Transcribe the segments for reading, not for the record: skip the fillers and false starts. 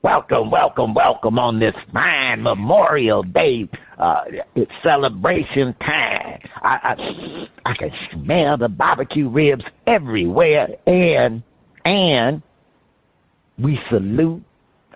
Welcome, welcome, welcome on this fine Memorial Day. It's celebration time. I can smell the barbecue ribs everywhere, and we salute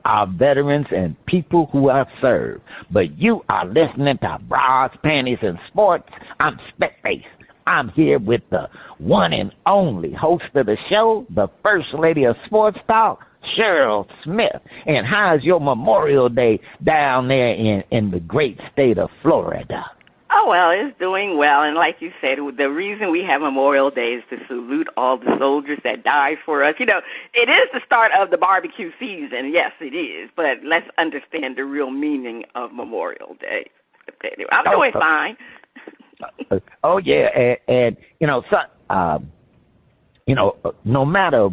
our veterans and people who have served. But you are listening to Bras, Panties, and Sports. I'm Specface. I'm here with the one and only host of the show, the First Lady of Sports Talk, Cheryl Smith. And how's your Memorial Day down there in the great state of Florida? Oh, well, it's doing well. And like you said, the reason we have Memorial Day is to salute all the soldiers that died for us. You know, it is the start of the barbecue season. Yes, it is. But let's understand the real meaning of Memorial Day. Anyway, I'm doing fine. Oh, yeah. And no matter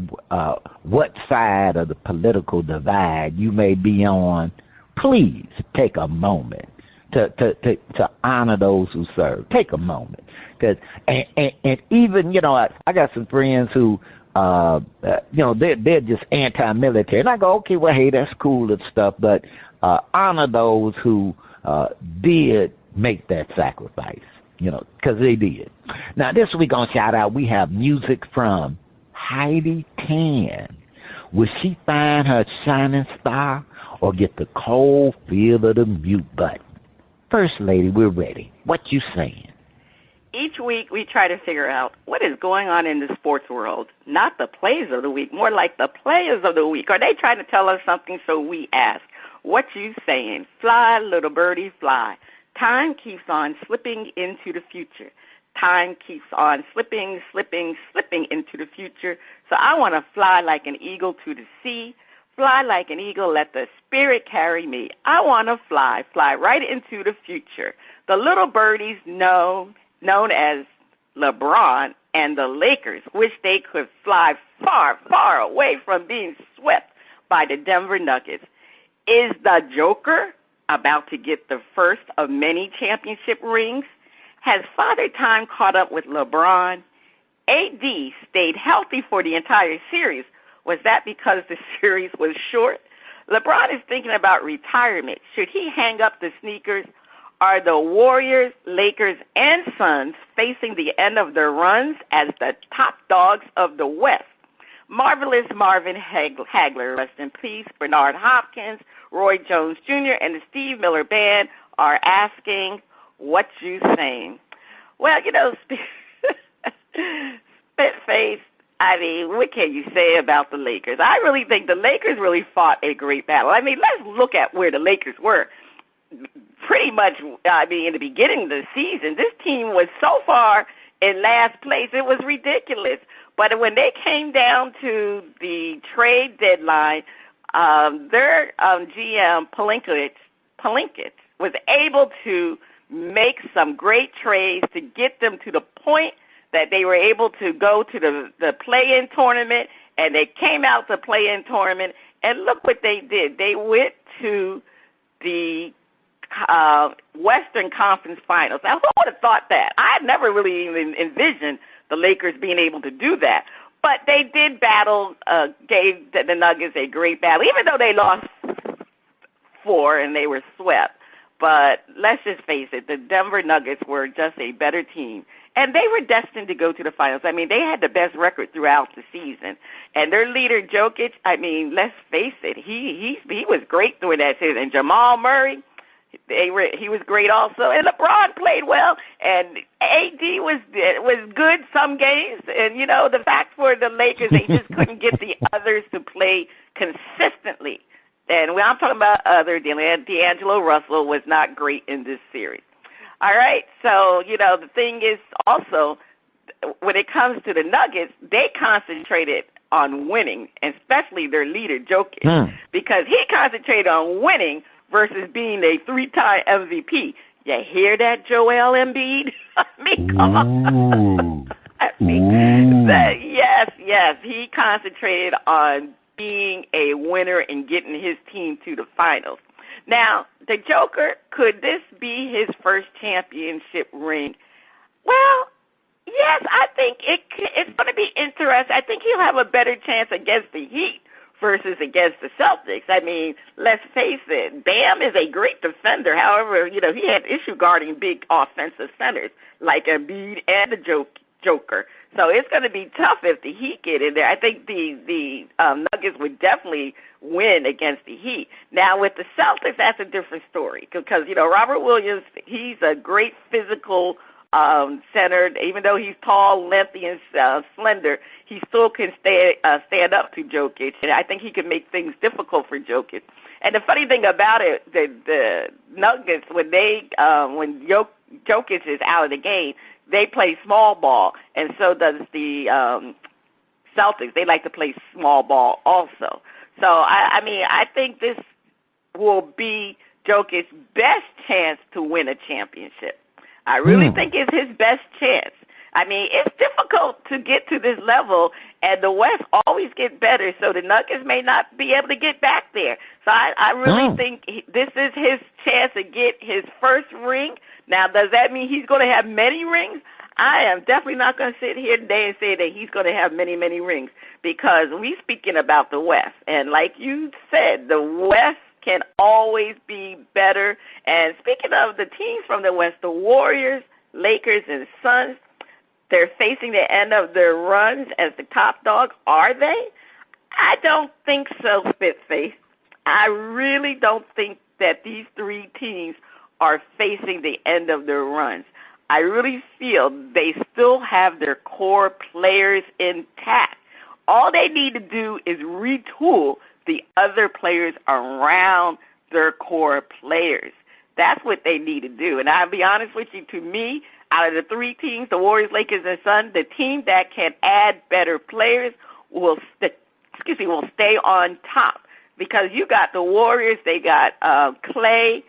what side of the political divide you may be on, please take a moment to honor those who serve. Take a moment. And even, I got some friends who, they're just anti-military. And I go, okay, well, hey, that's cool and stuff, but honor those who did make that sacrifice. Because they did. Now, this week on Shout Out, we have music from Heidi Tann. Will she find her shining star or get the cold feel of the mute button? First Lady, we're ready. What you saying? Each week, we try to figure out what is going on in the sports world. Not the plays of the week, more like the players of the week. Are they trying to tell us something? So we ask, what you saying? Fly, little birdie, fly. Time keeps on slipping into the future. Time keeps on slipping into the future. So I want to fly like an eagle to the sea. Fly like an eagle, let the spirit carry me. I want to fly right into the future. The little birdies known as LeBron and the Lakers wish they could fly far, far away from being swept by the Denver Nuggets. Is the Joker about to get the first of many championship rings? Has Father Time caught up with LeBron? AD stayed healthy for the entire series. Was that because the series was short? LeBron is thinking about retirement. Should he hang up the sneakers? Are the Warriors, Lakers, and Suns facing the end of their runs as the top dogs of the West? Marvelous Marvin Hagler, rest in peace, Bernard Hopkins, Roy Jones Jr., and the Steve Miller Band are asking, what you saying? Well, Spitface, I mean, what can you say about the Lakers? I really think the Lakers really fought a great battle. I mean, let's look at where the Lakers were. Pretty much, in the beginning of the season, this team was so far in last place, it was ridiculous. But when they came down to the trade deadline, their GM, Palinkic, was able to make some great trades to get them to the point that they were able to go to the play-in tournament, and they came out the play-in tournament, and look what they did. They went to the Western Conference Finals. Now, who would have thought that? I had never really even envisioned the Lakers being able to do that. But they did battle, gave the Nuggets a great battle, even though they lost 4 and they were swept. But let's just face it, the Denver Nuggets were just a better team. And they were destined to go to the finals. I mean, they had the best record throughout the season. And their leader, Jokic, let's face it, he was great during that season. And Jamal Murray, he was great also. And LeBron played well. And AD was good some games. And, the fact for the Lakers, they just couldn't get the others to play consistently. And when I'm talking about other, D'Angelo Russell was not great in this series. All right, so, the thing is also, when it comes to the Nuggets, they concentrated on winning, especially their leader, Jokic, because he concentrated on winning versus being a 3-time MVP. You hear that, Joel Embiid? Come on. Yes, he concentrated on being a winner and getting his team to the finals. Now, the Joker, could this be his first championship ring? Well, yes, I think it's going to be interesting. I think he'll have a better chance against the Heat versus against the Celtics. I mean, let's face it, Bam is a great defender. However, he had issue guarding big offensive centers like Embiid and the Joker. So it's going to be tough if the Heat get in there. I think the Nuggets would definitely win against the Heat. Now, with the Celtics, that's a different story because, Robert Williams, he's a great physical center. Even though he's tall, lengthy, and slender, he still can stand up to Jokic, and I think he can make things difficult for Jokic. And the funny thing about it, the Nuggets, when Jokic is out of the game, they play small ball, and so does the Celtics. They like to play small ball also. So, I think this will be Jokic's best chance to win a championship. I really think it's his best chance. I mean, it's difficult to get to this level, and the West always gets better, so the Nuggets may not be able to get back there. So I really think this is his chance to get his first ring. Now, does that mean he's going to have many rings? I am definitely not going to sit here today and say that he's going to have many, many rings because we're speaking about the West. And like you said, the West can always be better. And speaking of the teams from the West, the Warriors, Lakers, and Suns, they're facing the end of their runs as the top dog. Are they? I don't think so, Spitface. I really don't think that these three teams are facing the end of their runs. I really feel they still have their core players intact. All they need to do is retool the other players around their core players. That's what they need to do. And I'll be honest with you, to me, out of the three teams, the Warriors, Lakers, and Suns, the team that can add better players will stay on top. Because you got the Warriors, they got Clay,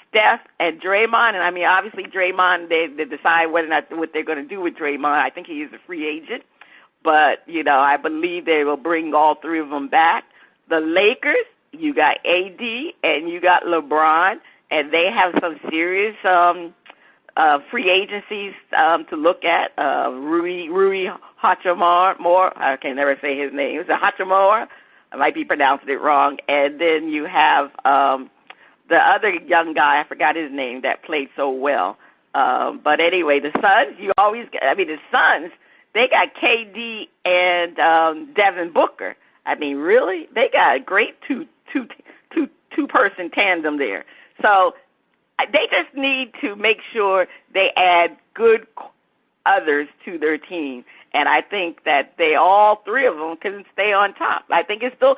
Steph, and Draymond. And, I mean, obviously Draymond, they decide whether or not what they're going to do with Draymond. I think he is a free agent. But, I believe they will bring all three of them back. The Lakers, you got AD and you got LeBron, and they have some serious free agencies to look at. Rui Hachimura, I can never say his name. It's a Hachimura. I might be pronouncing it wrong. And then you have the other young guy, I forgot his name, that played so well. But anyway, the Suns, the Suns, they got KD and Devin Booker. I mean, really? They got a great two-person tandem there. So they just need to make sure they add good others to their team. And I think that all three of them can stay on top. I think it's still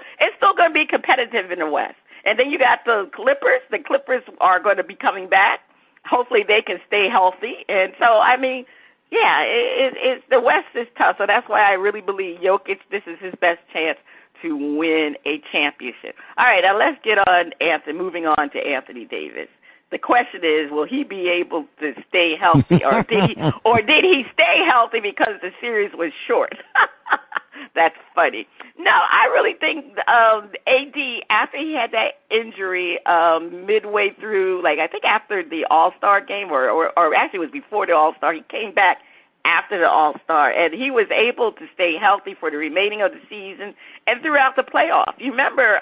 going to be competitive in the West. And then you got the Clippers. The Clippers are going to be coming back. Hopefully they can stay healthy. And so, it's the West is tough. So that's why I really believe Jokic, this is his best chance to win a championship. All right, now let's get on moving on to Anthony Davis. The question is, will he be able to stay healthy, or did he stay healthy because the series was short? That's funny. No, I really think AD, after he had that injury midway through, I think after the All-Star game, or actually it was before the All-Star, he came back after the All-Star, and he was able to stay healthy for the remaining of the season and throughout the playoffs. You remember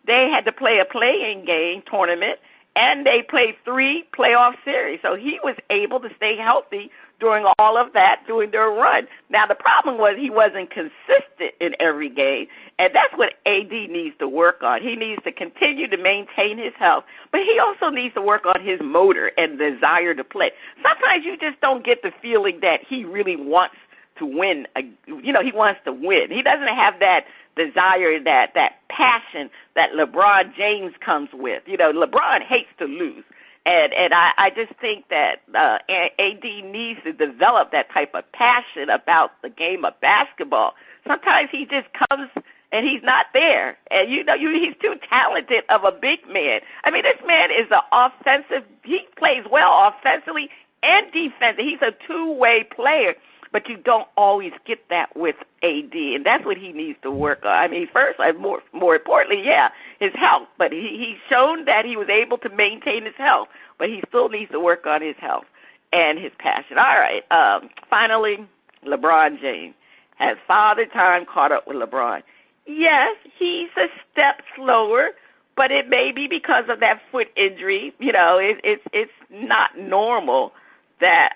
they had to play a play-in game tournament, and they played 3 playoff series. So he was able to stay healthy during all of that, during their run. Now, the problem was he wasn't consistent in every game, and that's what AD needs to work on. He needs to continue to maintain his health, but he also needs to work on his motor and desire to play. Sometimes you just don't get the feeling that he really wants to win. He wants to win. He doesn't have that desire, that passion that LeBron James comes with. LeBron hates to lose. And I just think that AD needs to develop that type of passion about the game of basketball. Sometimes he just comes and he's not there. And, he's too talented of a big man. I mean, this man is he plays well offensively and defensively. He's a two-way player. But you don't always get that with AD, and that's what he needs to work on. I mean, first, more importantly, his health. But he's shown that he was able to maintain his health, but he still needs to work on his health and his passion. All right, finally, LeBron James. Has Father Time caught up with LeBron? yes, he's a step slower, but it may be because of that foot injury. It's not normal that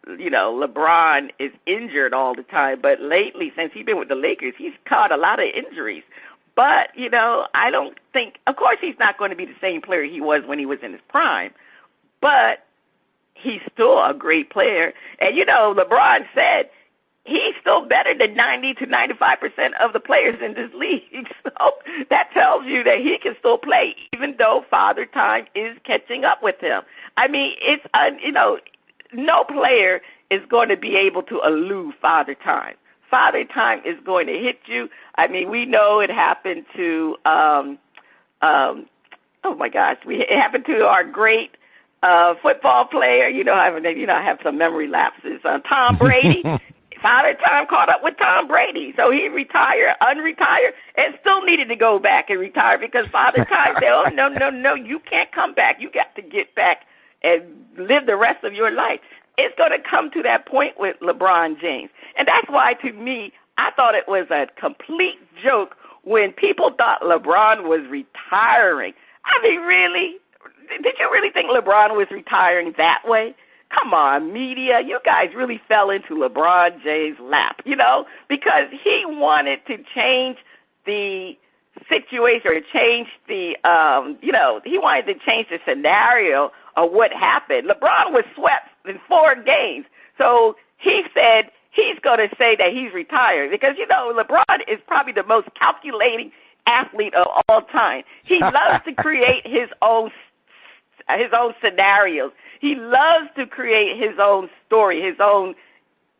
LeBron is injured all the time. But lately, since he's been with the Lakers, he's caught a lot of injuries. But I don't think. Of course, he's not going to be the same player he was when he was in his prime. But he's still a great player. And LeBron said he's still better than 90 to 95% of the players in this league. So that tells you that he can still play, even though Father Time is catching up with him. I mean, it's no player is going to be able to elude Father Time. Father Time is going to hit you. I mean, we know it happened to oh my gosh, it happened to our great football player. I have some memory lapses. Tom Brady. Father Time caught up with Tom Brady, so he unretired, and still needed to go back and retire because Father Time said, "Oh no, you can't come back. You got to get back and live the rest of your life." It's going to come to that point with LeBron James, and that's why, to me, I thought it was a complete joke when people thought LeBron was retiring. I mean, really? Did you really think LeBron was retiring that way? Come on, media. You guys really fell into LeBron James' lap, because he wanted to change the situation or change the, he wanted to change the scenario of what happened. LeBron was swept in 4 games. So he said he's going to say that he's retired because, LeBron is probably the most calculating athlete of all time. He loves to create his own scenarios. He loves to create his own story, his own.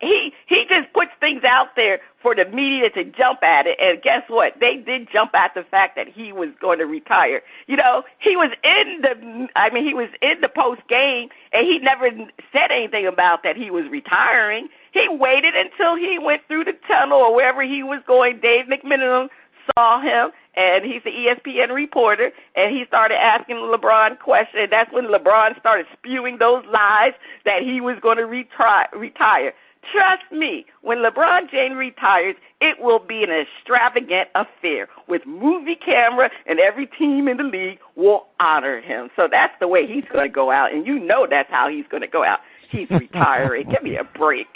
He just puts things out there for the media to jump at it. And guess what? They did jump at the fact that he was going to retire. He was in the post game, and he never said anything about that he was retiring. He waited until he went through the tunnel or wherever he was going. Dave McMillan saw him, and he's the ESPN reporter, and he started asking LeBron questions. That's when LeBron started spewing those lies that he was going to retire. Trust me, when LeBron James retires, it will be an extravagant affair with movie camera, and every team in the league will honor him. So that's the way he's going to go out, and that's how he's going to go out. He's retiring. Give me a break.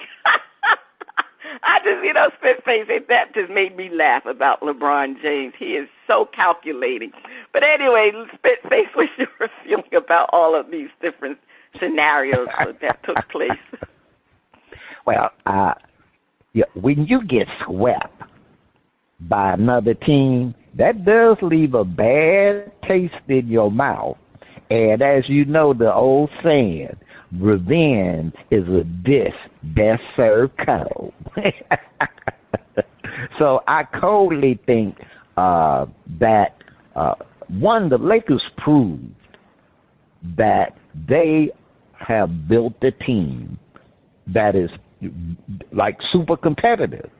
I just, Spitface, that just made me laugh about LeBron James. He is so calculating. But anyway, Spitface, what's your feeling about all of these different scenarios that took place? Well, when you get swept by another team, that does leave a bad taste in your mouth. And as you know, the old saying, revenge is a dish best served cold. So I totally think that, the Lakers proved that they have built a team that is like super competitive.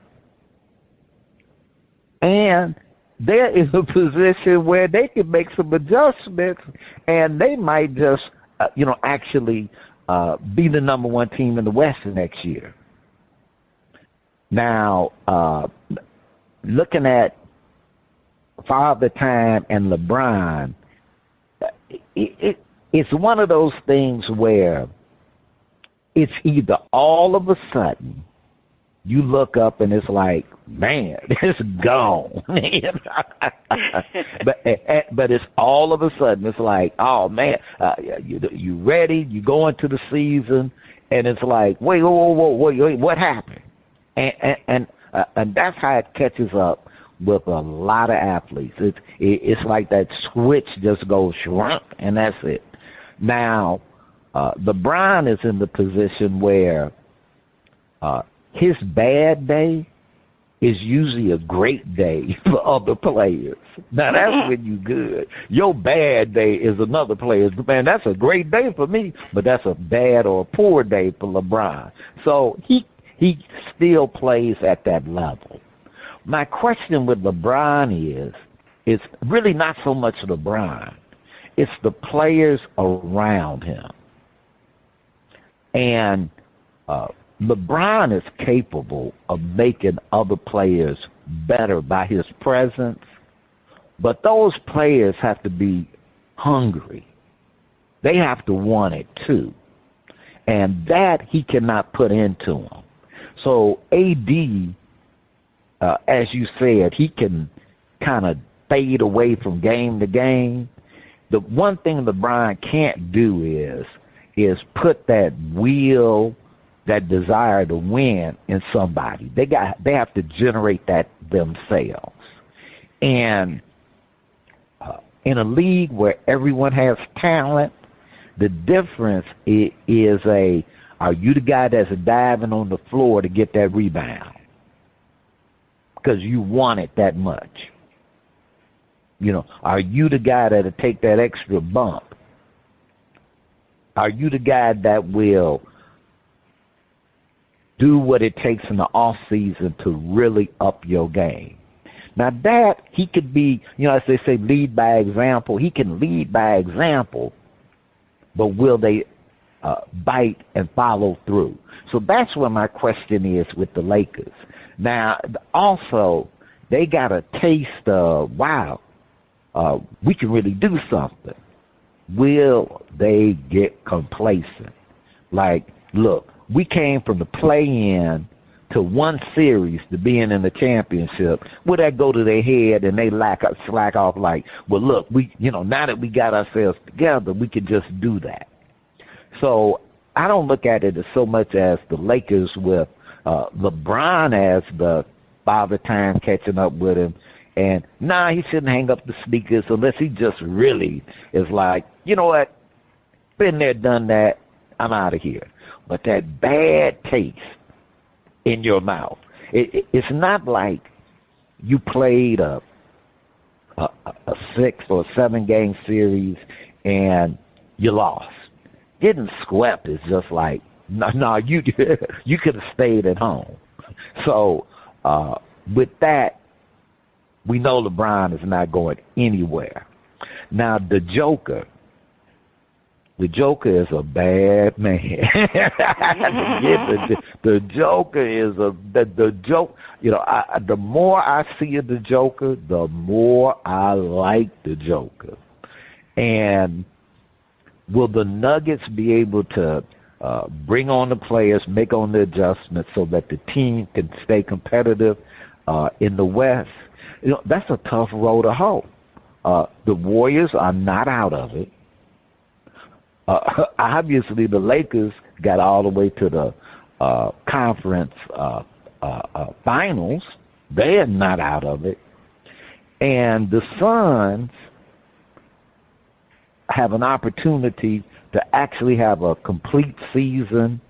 And they're in a position where they can make some adjustments, and they might just, actually be the number 1 team in the West next year. Now, looking at Father Time and LeBron, it's one of those things where it's either all of a sudden you look up and it's like, man, it's gone. but it's all of a sudden, it's like, oh, man, you ready? You go into the season, and it's like, wait, what happened? And that's how it catches up with a lot of athletes. It's like that switch just goes shrunk, and that's it. Now, LeBron is in the position where his bad day is usually a great day for other players. Now, that's when you good. Your bad day is another player's. Man, that's a great day for me, but that's a bad or a poor day for LeBron. So he still plays at that level. My question with LeBron is, it's really not so much LeBron. It's the players around him. And, LeBron is capable of making other players better by his presence, but those players have to be hungry. They have to want it too. And that he cannot put into them. So AD, as you said, he can kind of fade away from game to game. The one thing LeBron can't do is put that will, that desire to win in somebody. They have to generate that themselves. And in a league where everyone has talent, the difference is are you the guy that's diving on the floor to get that rebound because you want it that much? Are you the guy that'll take that extra bump? Are you the guy that will do what it takes in the off season to really up your game? Now that he could be, as they say, lead by example. He can lead by example, but will they bite and follow through? So that's what my question is with the Lakers. Now, also, they got a taste of, wow, we can really do something. Will they get complacent? Like, look, we came from the play-in to one series to being in the championship. Will that go to their head and they slack off like, well, look, now that we got ourselves together, we can just do that. So I don't look at it as so much as the Lakers with LeBron as the father time catching up with him. And he shouldn't hang up the sneakers unless he just really is like, you know what, been there, done that, I'm out of here. But that bad taste in your mouth, it's not like you played a 6 or 7 game series and you lost. Getting swept is just like, no, you could have stayed at home. So with that, we know LeBron is not going anywhere. Now the Joker is a bad man. The Joker is the joke. The more I see of the Joker, the more I like the Joker. And will the Nuggets be able to bring on the players, make on the adjustments so that the team can stay competitive in the West? That's a tough road to hoe. The Warriors are not out of it. Obviously, the Lakers got all the way to the conference finals. They're not out of it. And the Suns have an opportunity to actually have a complete season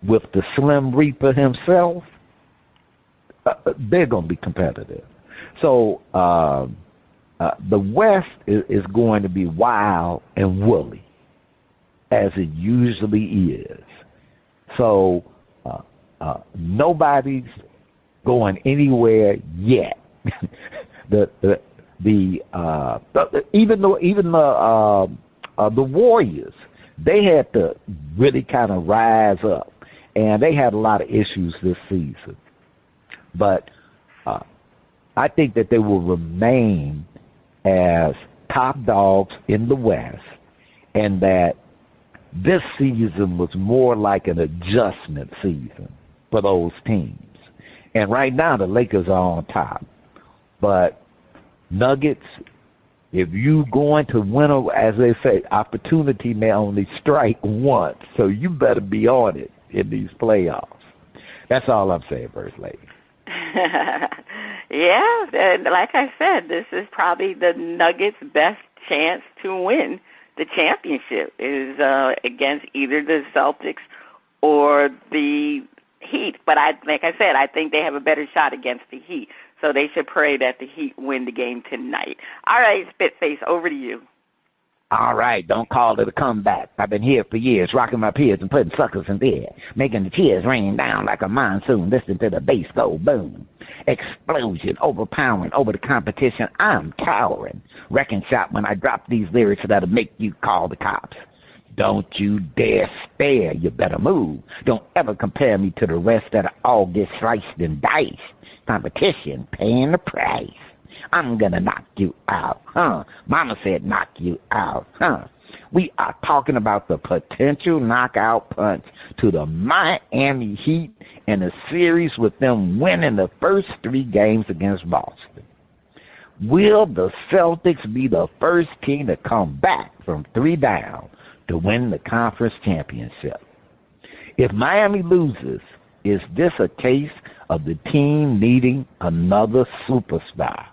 with the Slim Reaper himself. They're going to be competitive. So the West is going to be wild and woolly, as it usually is. So nobody's going anywhere yet. Even the Warriors, they had to really kind of rise up, and they had a lot of issues this season. But I think that they will remain as top dogs in the West, and that this season was more like an adjustment season for those teams. And right now the Lakers are on top. But Nuggets, if you going to win, as they say, opportunity may only strike once. So you better be on it in these playoffs. That's all I'm saying, First Lady. Yeah, and like I said, this is probably the Nuggets' best chance to win the championship is against either the Celtics or the Heat. But like I said, I think they have a better shot against the Heat. So they should pray that the Heat win the game tonight. All right, Spitface, over to you. All right, don't call it a comeback. I've been here for years, rocking my peers and putting suckers in bed, making the tears rain down like a monsoon, listening to the bass go boom. Explosion, overpowering over the competition, I'm towering. Wrecking shop when I drop these lyrics that'll make you call the cops. Don't you dare stare. You better move. Don't ever compare me to the rest that all get sliced and diced. Competition paying the price. I'm gonna knock you out, huh? Mama said knock you out, huh? We are talking about the potential knockout punch to the Miami Heat in a series with them winning the first 3 games against Boston. Will the Celtics be the first team to come back from 3 down to win the conference championship? If Miami loses, is this a case of the team needing another superstar?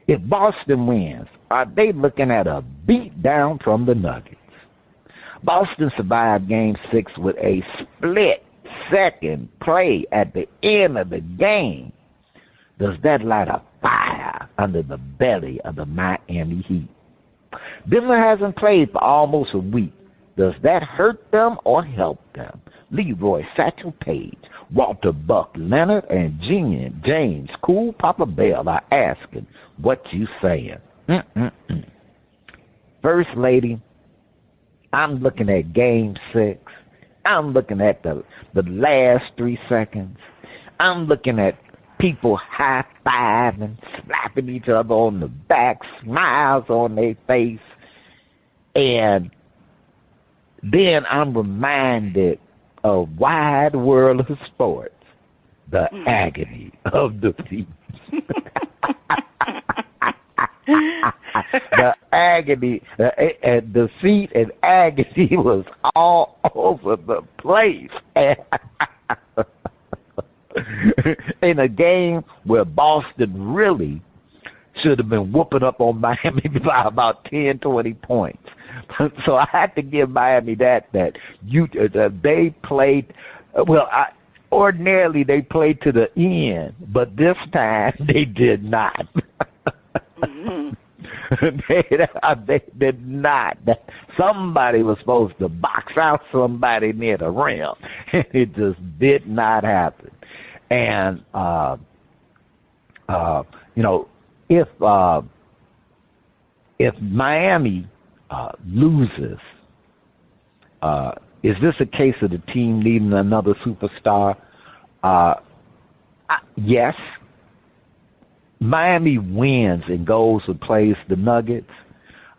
If Boston wins, are they looking at a beatdown from the Nuggets? Boston survived Game 6 with a split-second play at the end of the game. Does that light a fire under the belly of the Miami Heat? Denver hasn't played for almost a week. Does that hurt them or help them? Leroy Satchel Page, Walter Buck Leonard, and James Cool Papa Bell are asking, what you saying? First Lady, I'm looking at Game 6. I'm looking at the last 3 seconds. I'm looking at people high-fiving, slapping each other on the back, smiles on their face. And then I'm reminded of Wide World of Sports, the agony of defeat. The agony, defeat and agony was all over the place. In a game where Boston really should have been whooping up on Miami by about 10, 20 points. So I had to give Miami that they played, ordinarily they played to the end, but this time they did not. They did not. Somebody was supposed to box out somebody near the rim. It just did not happen. And, if Miami loses, is this a case of the team needing another superstar? Yes. Miami wins and goes and plays the Nuggets.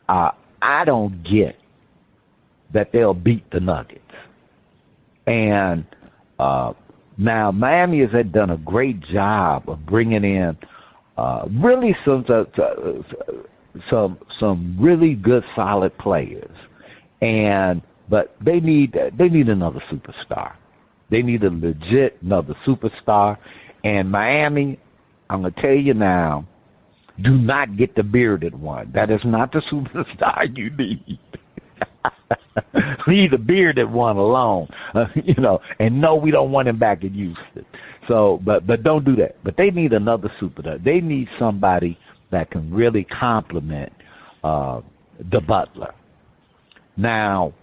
I don't get that they'll beat the Nuggets. And now Miami has done a great job of bringing in really some really good solid players, but they need another superstar. They need a legit another superstar. And Miami, I'm gonna tell you now, do not get the bearded one. That is not the superstar you need. Leave the bearded one alone, and no, we don't want him back in Houston. So, but don't do that. But they need another superstar. They need somebody that can really complement the Butler. Now,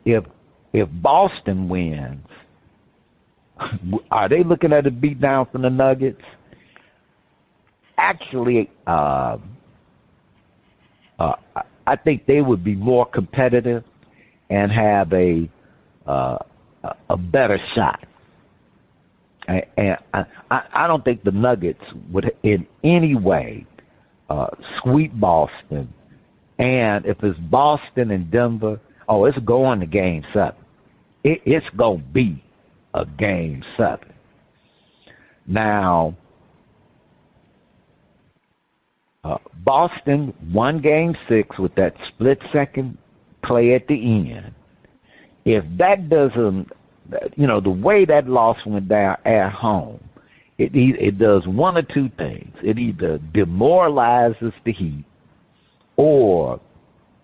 if Boston wins, are they looking at a beatdown from the Nuggets? Actually, I think they would be more competitive and have a better shot. And I don't think the Nuggets would in any way sweep Boston. And if it's Boston and Denver, it's going to Game 7. It's going to be a Game 7. Now, Boston won Game 6 with that split-second play at the end. If that doesn't, the way that loss went down at home, it does one or two things. It either demoralizes the Heat or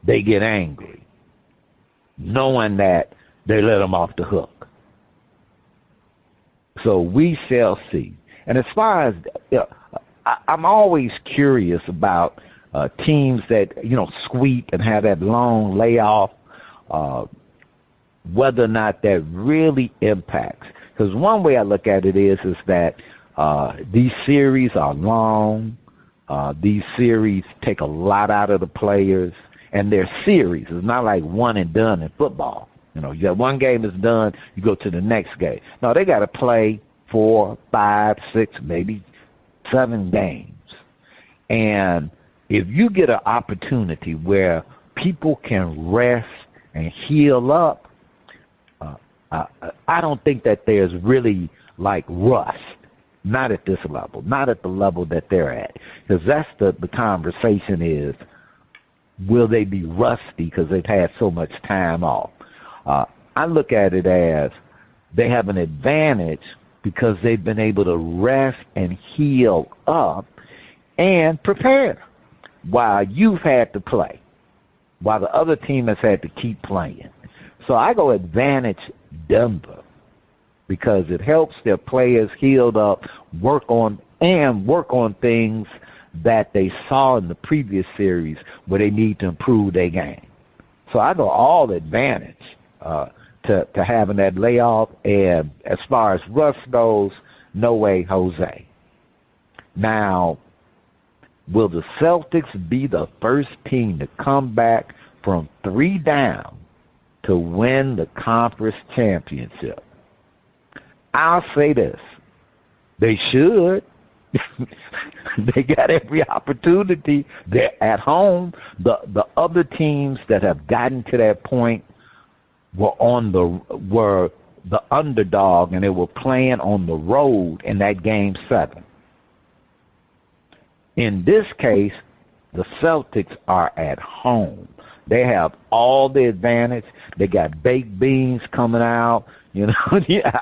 they get angry, knowing that they let them off the hook. So we shall see. And as far as I'm always curious about teams that sweep and have that long layoff, whether or not that really impacts. Because one way I look at it is that these series are long. These series take a lot out of the players, and they're series. It's not like one and done in football. You know, you got one game is done, you go to the next game. No, they got to play 4, 5, 6, maybe 7 games. And if you get an opportunity where people can rest and heal up, I don't think that there's really like rust. Not at this level, not at the level that they're at. Because that's the conversation is, will they be rusty because they've had so much time off? I look at it as they have an advantage because they've been able to rest and heal up and prepare while you've had to play, while the other team has had to keep playing. So I go advantage Denver because it helps their players healed up, work on things that they saw in the previous series where they need to improve their game. So I go all advantage to having that layoff. And as far as Russ goes, no way, Jose. Now, will the Celtics be the first team to come back from 3 down to win the conference championship? I'll say this. They should. They got every opportunity. They're at home. The other teams that have gotten to that point were the underdog, and they were playing on the road in that Game 7. In this case, the Celtics are at home. They have all the advantage. They got baked beans coming out,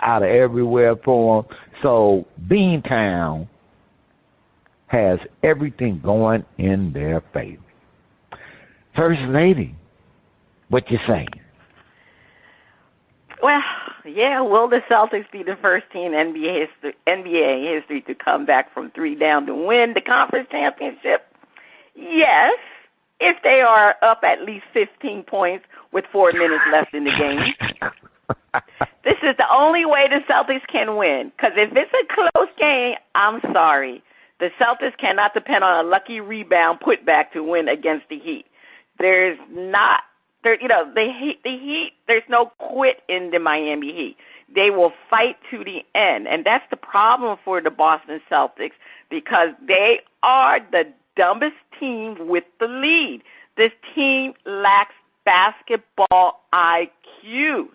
out of everywhere for them. So Beantown has everything going in their favor. First Lady, what you saying? Well, yeah, will the Celtics be the first team in NBA history to come back from 3 down to win the conference championship? Yes, if they are up at least 15 points with 4 minutes left in the game. This is the only way the Celtics can win, because if it's a close game, I'm sorry. The Celtics cannot depend on a lucky rebound putback to win against the Heat. There's not. The Heat, there's no quit in the Miami Heat. They will fight to the end, and that's the problem for the Boston Celtics, because they are the dumbest team with the lead. This team lacks basketball IQ.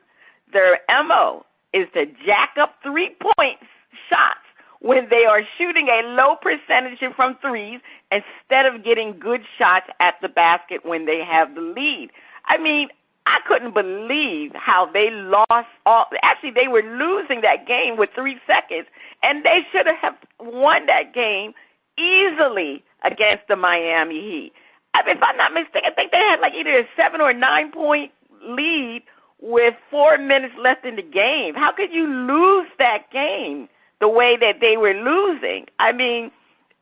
Their MO is to jack up 3-point shots when they are shooting a low percentage from threes instead of getting good shots at the basket when they have the lead. I mean, I couldn't believe how they lost actually, they were losing that game with 3 seconds, and they should have won that game easily against the Miami Heat. I mean, if I'm not mistaken, I think they had like either a 7 or 9 point lead with 4 minutes left in the game. How could you lose that game the way that they were losing? I mean,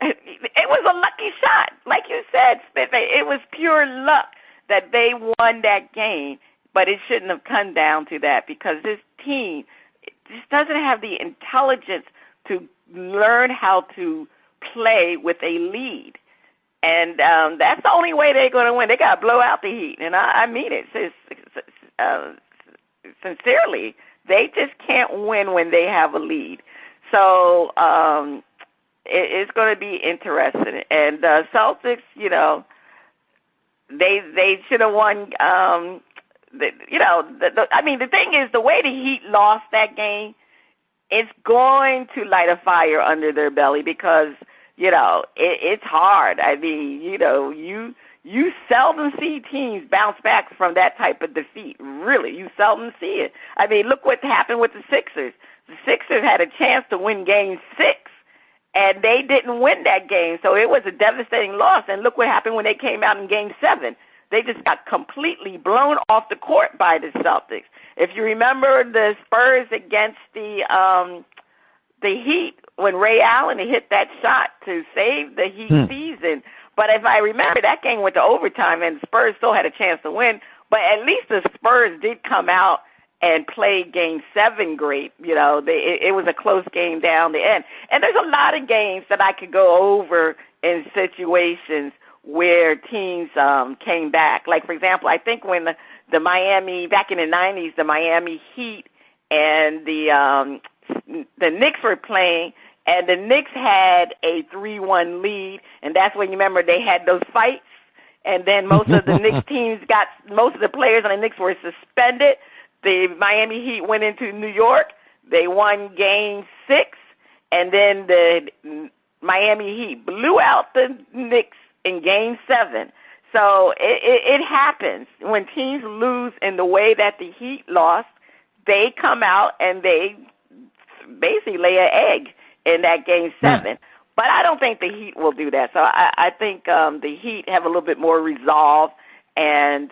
it was a lucky shot. Like you said, Smith, it was pure luck that they won that game, but it shouldn't have come down to that, because this team just doesn't have the intelligence to learn how to play with a lead. And that's the only way they're going to win. They got to blow out the Heat, and I mean it sincerely. They just can't win when they have a lead. So it's going to be interesting. And Celtics, they should have won. The thing is, the way the Heat lost that game, it's going to light a fire under their belly, because it's hard. I mean, you seldom see teams bounce back from that type of defeat. Really, you seldom see it. I mean, look what happened with the Sixers. The Sixers had a chance to win Game 6, and they didn't win that game, so it was a devastating loss. And look what happened when they came out in Game 7. They just got completely blown off the court by the Celtics. If you remember the Spurs against the Heat, when Ray Allen hit that shot to save the Heat season. But if I remember, that game went to overtime, and the Spurs still had a chance to win. But at least the Spurs did come out and play Game 7 great. It was a close game down the end. And there's a lot of games that I could go over in situations where teams came back. Like, for example, I think when the Miami, back in the 90s, the Miami Heat and the Knicks were playing, and the Knicks had a 3-1 lead, and that's when, you remember, they had those fights, and then most of the Knicks teams most of the players on the Knicks were suspended. The Miami Heat went into New York. They won Game 6, and then the Miami Heat blew out the Knicks in Game 7. So it happens. When teams lose in the way that the Heat lost, they come out and they basically lay an egg in that Game 7. But I don't think the Heat will do that. So I think the Heat have a little bit more resolve, and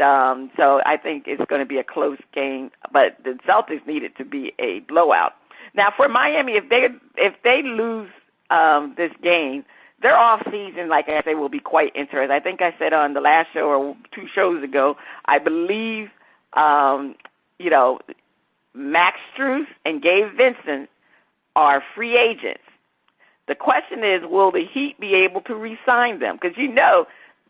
so I think it's going to be a close game. But the Celtics need it to be a blowout. Now, for Miami, if they lose this game, their off season, like I say, will be quite interesting. I think I said on the last show or 2 shows ago, I believe, Max Strus and Gabe Vincent are free agents. The question is, will the Heat be able to re-sign them? Because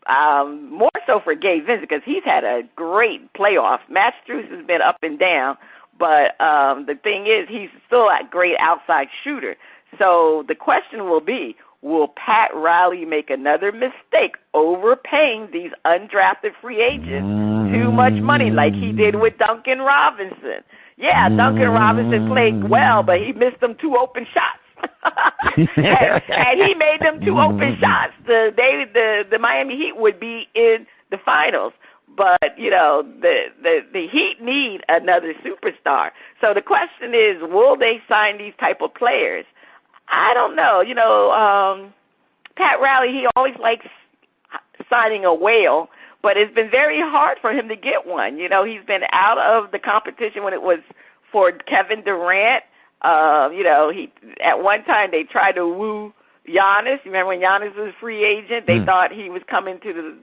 more so for Gabe Vincent, because he's had a great playoff. Max Strus has been up and down, but the thing is, he's still a great outside shooter. So the question will be, will Pat Riley make another mistake overpaying these undrafted free agents too much money like he did with Duncan Robinson? Yeah, Duncan Robinson played well, but he missed them 2 open shots. and he made them 2 open shots. The Miami Heat would be in the finals. But, the Heat need another superstar. So the question is, will they sign these type of players? I don't know. Pat Riley, he always likes signing a whale, but it's been very hard for him to get one. He's been out of the competition when it was for Kevin Durant. He at one time they tried to woo Giannis. You remember when Giannis was a free agent? They thought he was coming to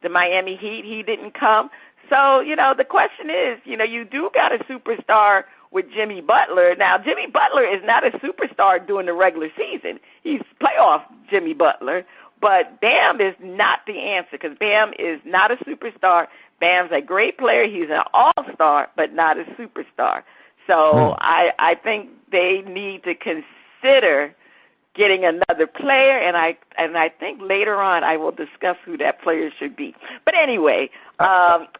the Miami Heat. He didn't come. So, the question is, you do got a superstar with Jimmy Butler. Now, Jimmy Butler is not a superstar during the regular season. He's playoff Jimmy Butler. But Bam is not the answer, because Bam is not a superstar. Bam's a great player. He's an all-star, but not a superstar. So I think they need to consider getting another player, and I think later on I will discuss who that player should be. But anyway,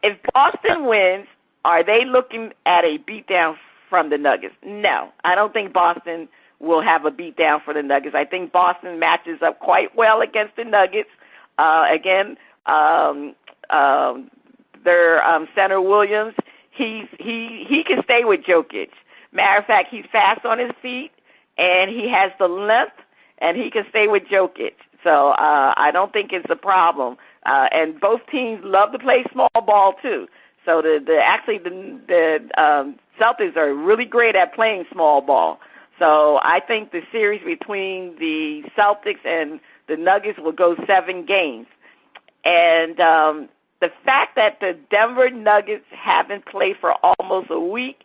if Boston wins, are they looking at a beatdown from the Nuggets? No, I don't think Boston will have a beatdown for the Nuggets. I think Boston matches up quite well against the Nuggets. Their center Williams, he can stay with Jokic. Matter of fact, he's fast on his feet, and he has the length, and he can stay with Jokic. So I don't think it's a problem. And both teams love to play small ball too. So the Celtics are really great at playing small ball. So I think the series between the Celtics and the Nuggets will go 7 games. And the fact that the Denver Nuggets haven't played for almost a week,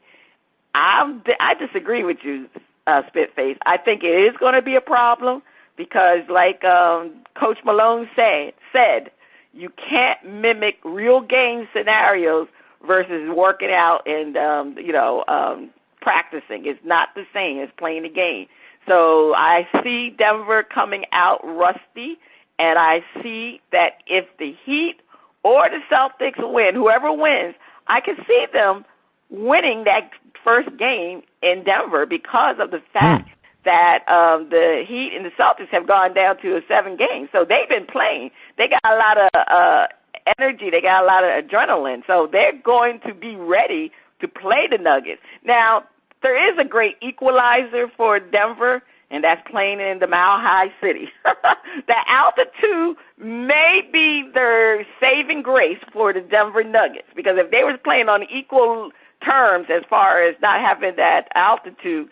I disagree with you, Spitface. I think it is going to be a problem because, like Coach Malone said, you can't mimic real game scenarios versus working out and practicing. It's not the same as playing the game. So I see Denver coming out rusty, and I see that if the Heat or the Celtics win, whoever wins, I can see them winning that first game in Denver because of the fact that the Heat and the Celtics have gone down to 7 games. So they've been playing. They got a lot of energy. They got a lot of adrenaline. So they're going to be ready to play the Nuggets. Now, there is a great equalizer for Denver, and that's playing in the Mile High City. The altitude may be their saving grace for the Denver Nuggets, because if they were playing on equal terms as far as not having that altitude,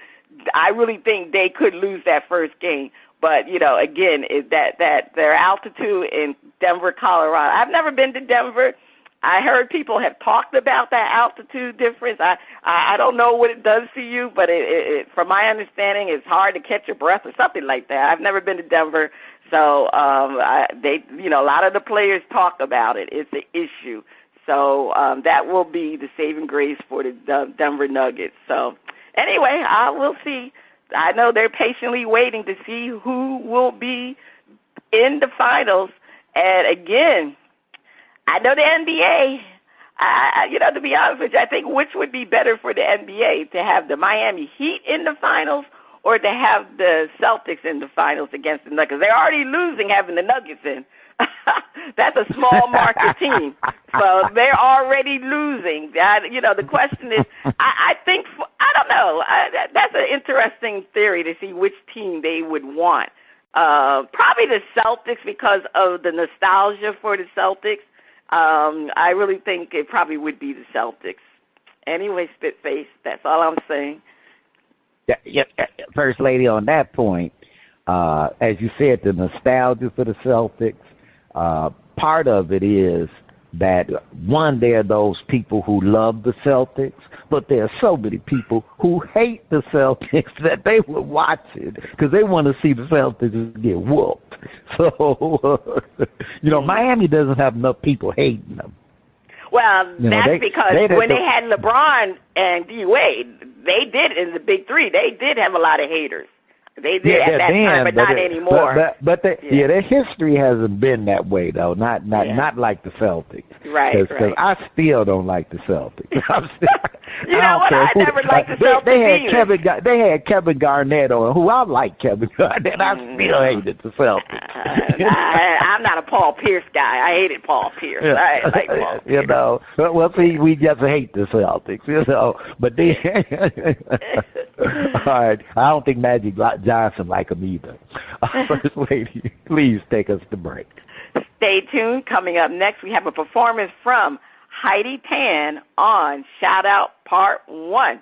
I really think they could lose that first game. But, again, that their altitude in Denver, Colorado. I've never been to Denver. I heard people have talked about that altitude difference. I don't know what it does to you, but it from my understanding, it's hard to catch your breath or something like that. I've never been to Denver, so a lot of the players talk about it. It's an issue. So that will be the saving grace for the Denver Nuggets. So anyway, we'll see. I know they're patiently waiting to see who will be in the finals. And again, I know the NBA, to be honest with you, I think which would be better for the NBA, to have the Miami Heat in the finals or to have the Celtics in the finals against the Nuggets. They're already losing having the Nuggets in. That's a small market team. So they're already losing. The question is, I think, I don't know. That's an interesting theory to see which team they would want. Probably the Celtics because of the nostalgia for the Celtics. I really think it probably would be the Celtics. Anyway, Spitface, that's all I'm saying. Yeah, First Lady, on that point, as you said, the nostalgia for the Celtics, part of it is that, one, there are those people who love the Celtics, but there are so many people who hate the Celtics that they would watch it because they want to see the Celtics get whooped. So, Miami doesn't have enough people hating them. Well, that's because when they had LeBron and D-Wade, they did, in the Big Three, they did have a lot of haters. They did at that time, but not anymore. But their history hasn't been that way, though. Not like the Celtics. Right. Because I still don't like the Celtics. I never liked the Celtics They had Kevin Garnett on, who I like Kevin Garnett. I still hated the Celtics. I'm not a Paul Pierce guy. I hated Paul Pierce. I like Paul Pierce. Well, see, we just hate the Celtics, But then, all right, I don't think Magic Johnson like them either. First Lady, please take us to break. Stay tuned. Coming up next, we have a performance from Heidi Tann on Shout Out Part 1.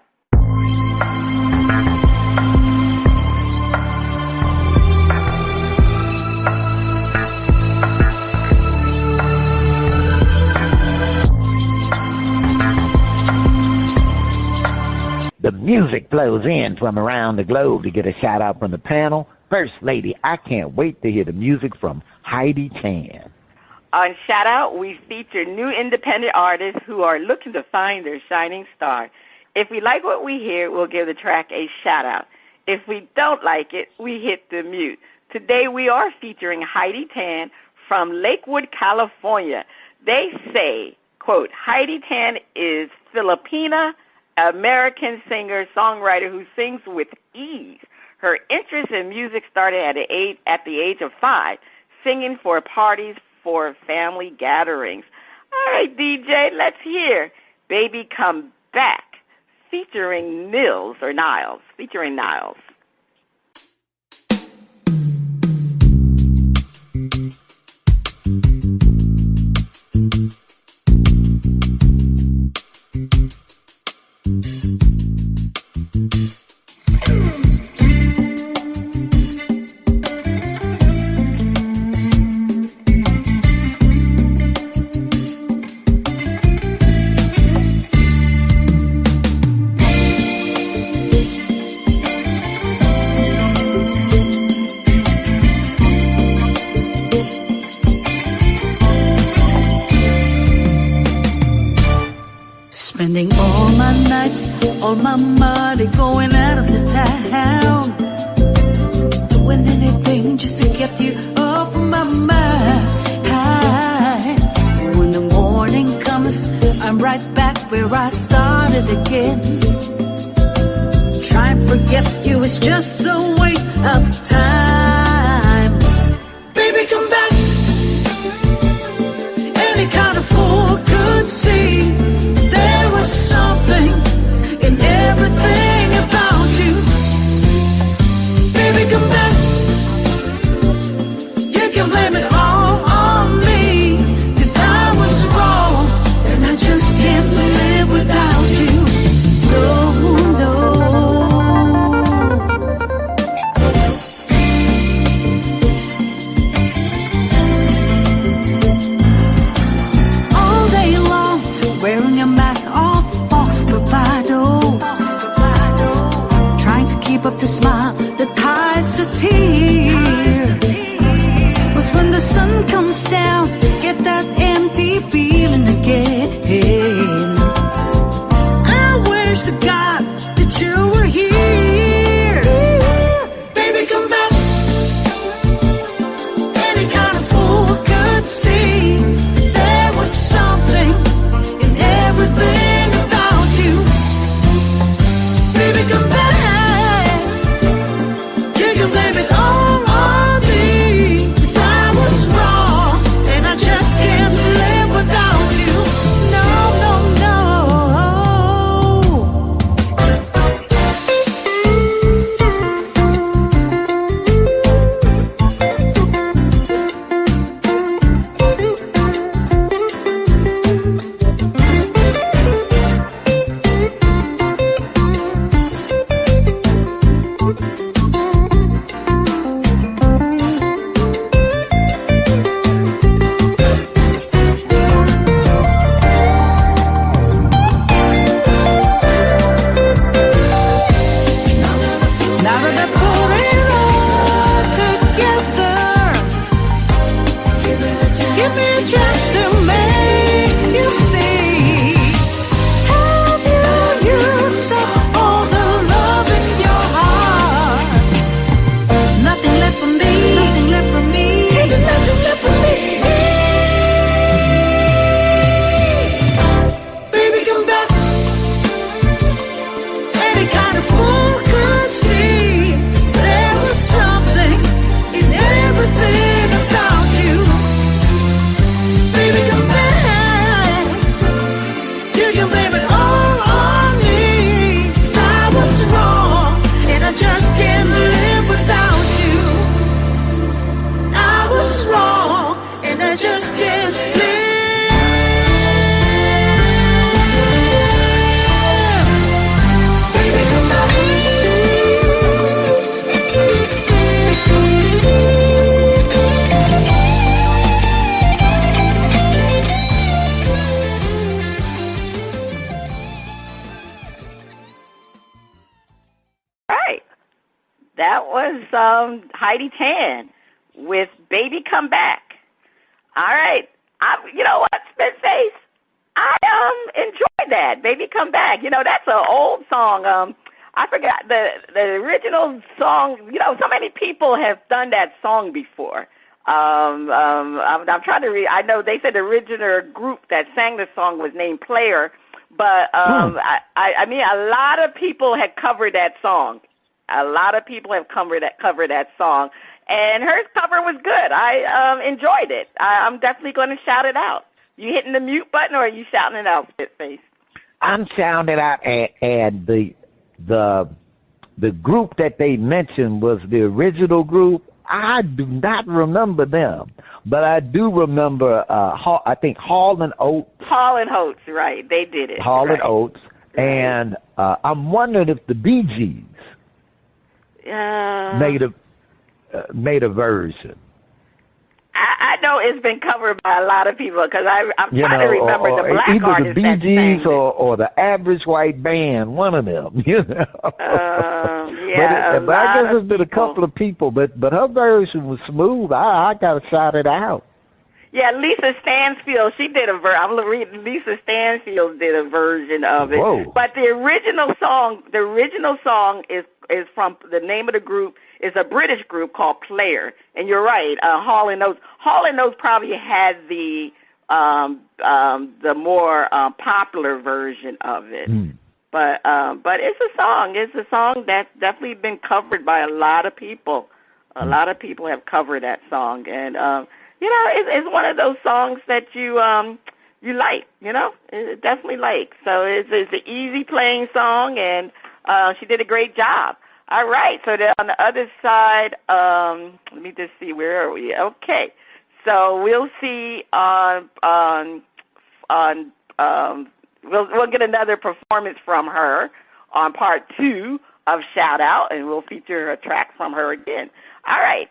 The music flows in from around the globe to get a shout out from the panel. First Lady, I can't wait to hear the music from Heidi Tann. On Shout Out, we feature new independent artists who are looking to find their shining star. If we like what we hear, we'll give the track a shout out. If we don't like it, we hit the mute. Today we are featuring Heidi Tann from Lakewood, California. They say, quote, Heidi Tann is Filipina, American singer, songwriter who sings with ease. Her interest in music started at the age of 5, singing for parties for family gatherings. All right, DJ, let's hear Baby Come Back, featuring Niles. Spending all my nights, all my money going out of the town, doing anything just to get you off my mind. When the morning comes, I'm right back where I started again. Try and forget you, it's just a waste of time. Baby, come back. Any kind of fool could see there was something in everything about you. Baby, come back. You can blame it all on me, 'cause I was wrong and I just can't live without you. No, no. Give me a chance to make you see. Have you used up all the love in your heart? Nothing left for me. Nothing left for me. Nothing left for me. Baby, come back. Any kind of fool could see there was something in everything about you. Baby, come back. You can blame it all on me. 'Cause I was wrong, and I just can't live without you. I was wrong, and I just can't live. Baby, come back. Right. That was Heidi Tann with Baby Come Back. All right. You know what, Spitface? I enjoyed that. Baby Come Back. You know, that's an old song. I forgot the original song. You know, so many people have done that song before. I'm trying to read. I know they said the original group that sang the song was named Player, but I mean, a lot of people had covered that song. A lot of people have covered that song, and her cover was good. I enjoyed it. I'm definitely going to shout it out. You hitting the mute button, or are you shouting it out, Spitface? I'm shouting it out, and the group that they mentioned was the original group. I do not remember them, but I do remember. I think Hall and Oates. Hall and Oates, right? They did it. Hall right. and Oates, and I'm wondering if the Bee Gees made a version. I know it's been covered by a lot of people because I'm trying to remember the black either artists the Bee Gees or the Average White Band, one of them. You know. Yeah, but I guess there's been a couple of people, but her version was smooth. I got to shout it out. Yeah, Lisa Stansfield, she did a I'm reading. Lisa Stansfield did a version of it. Whoa. But the original song is from, the name of the group is a British group called Player. And you're right, Hall and Oates. Hall and Oates probably had the more popular version of it. Mm. But it's a song. It's a song that's definitely been covered by a lot of people. A lot of people have covered that song, and you know, it's one of those songs that you like. You know, it definitely like. So it's an easy playing song, and she did a great job. All right. So then on the other side, let me just see, where are we? Okay. So we'll see we'll get another performance from her on part 2 of Shout Out, and we'll feature a track from her again. All right.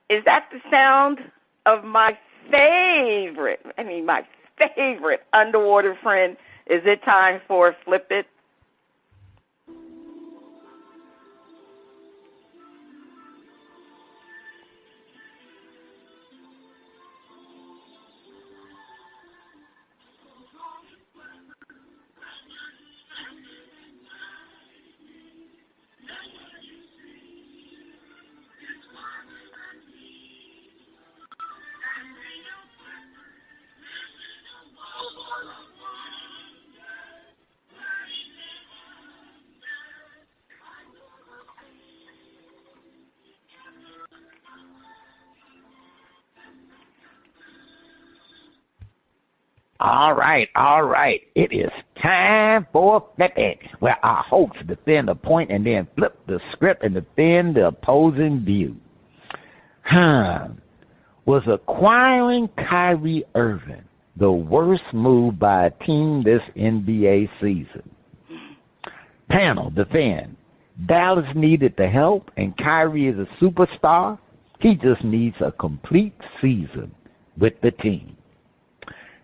Is that the sound of my favorite underwater friend? Is it time for Flip It? All right. It is time for Flip It, where our hosts defend a point and then flip the script and defend the opposing view. Was acquiring Kyrie Irving the worst move by a team this NBA season? Panel, defend. Dallas needed the help, and Kyrie is a superstar. He just needs a complete season with the team.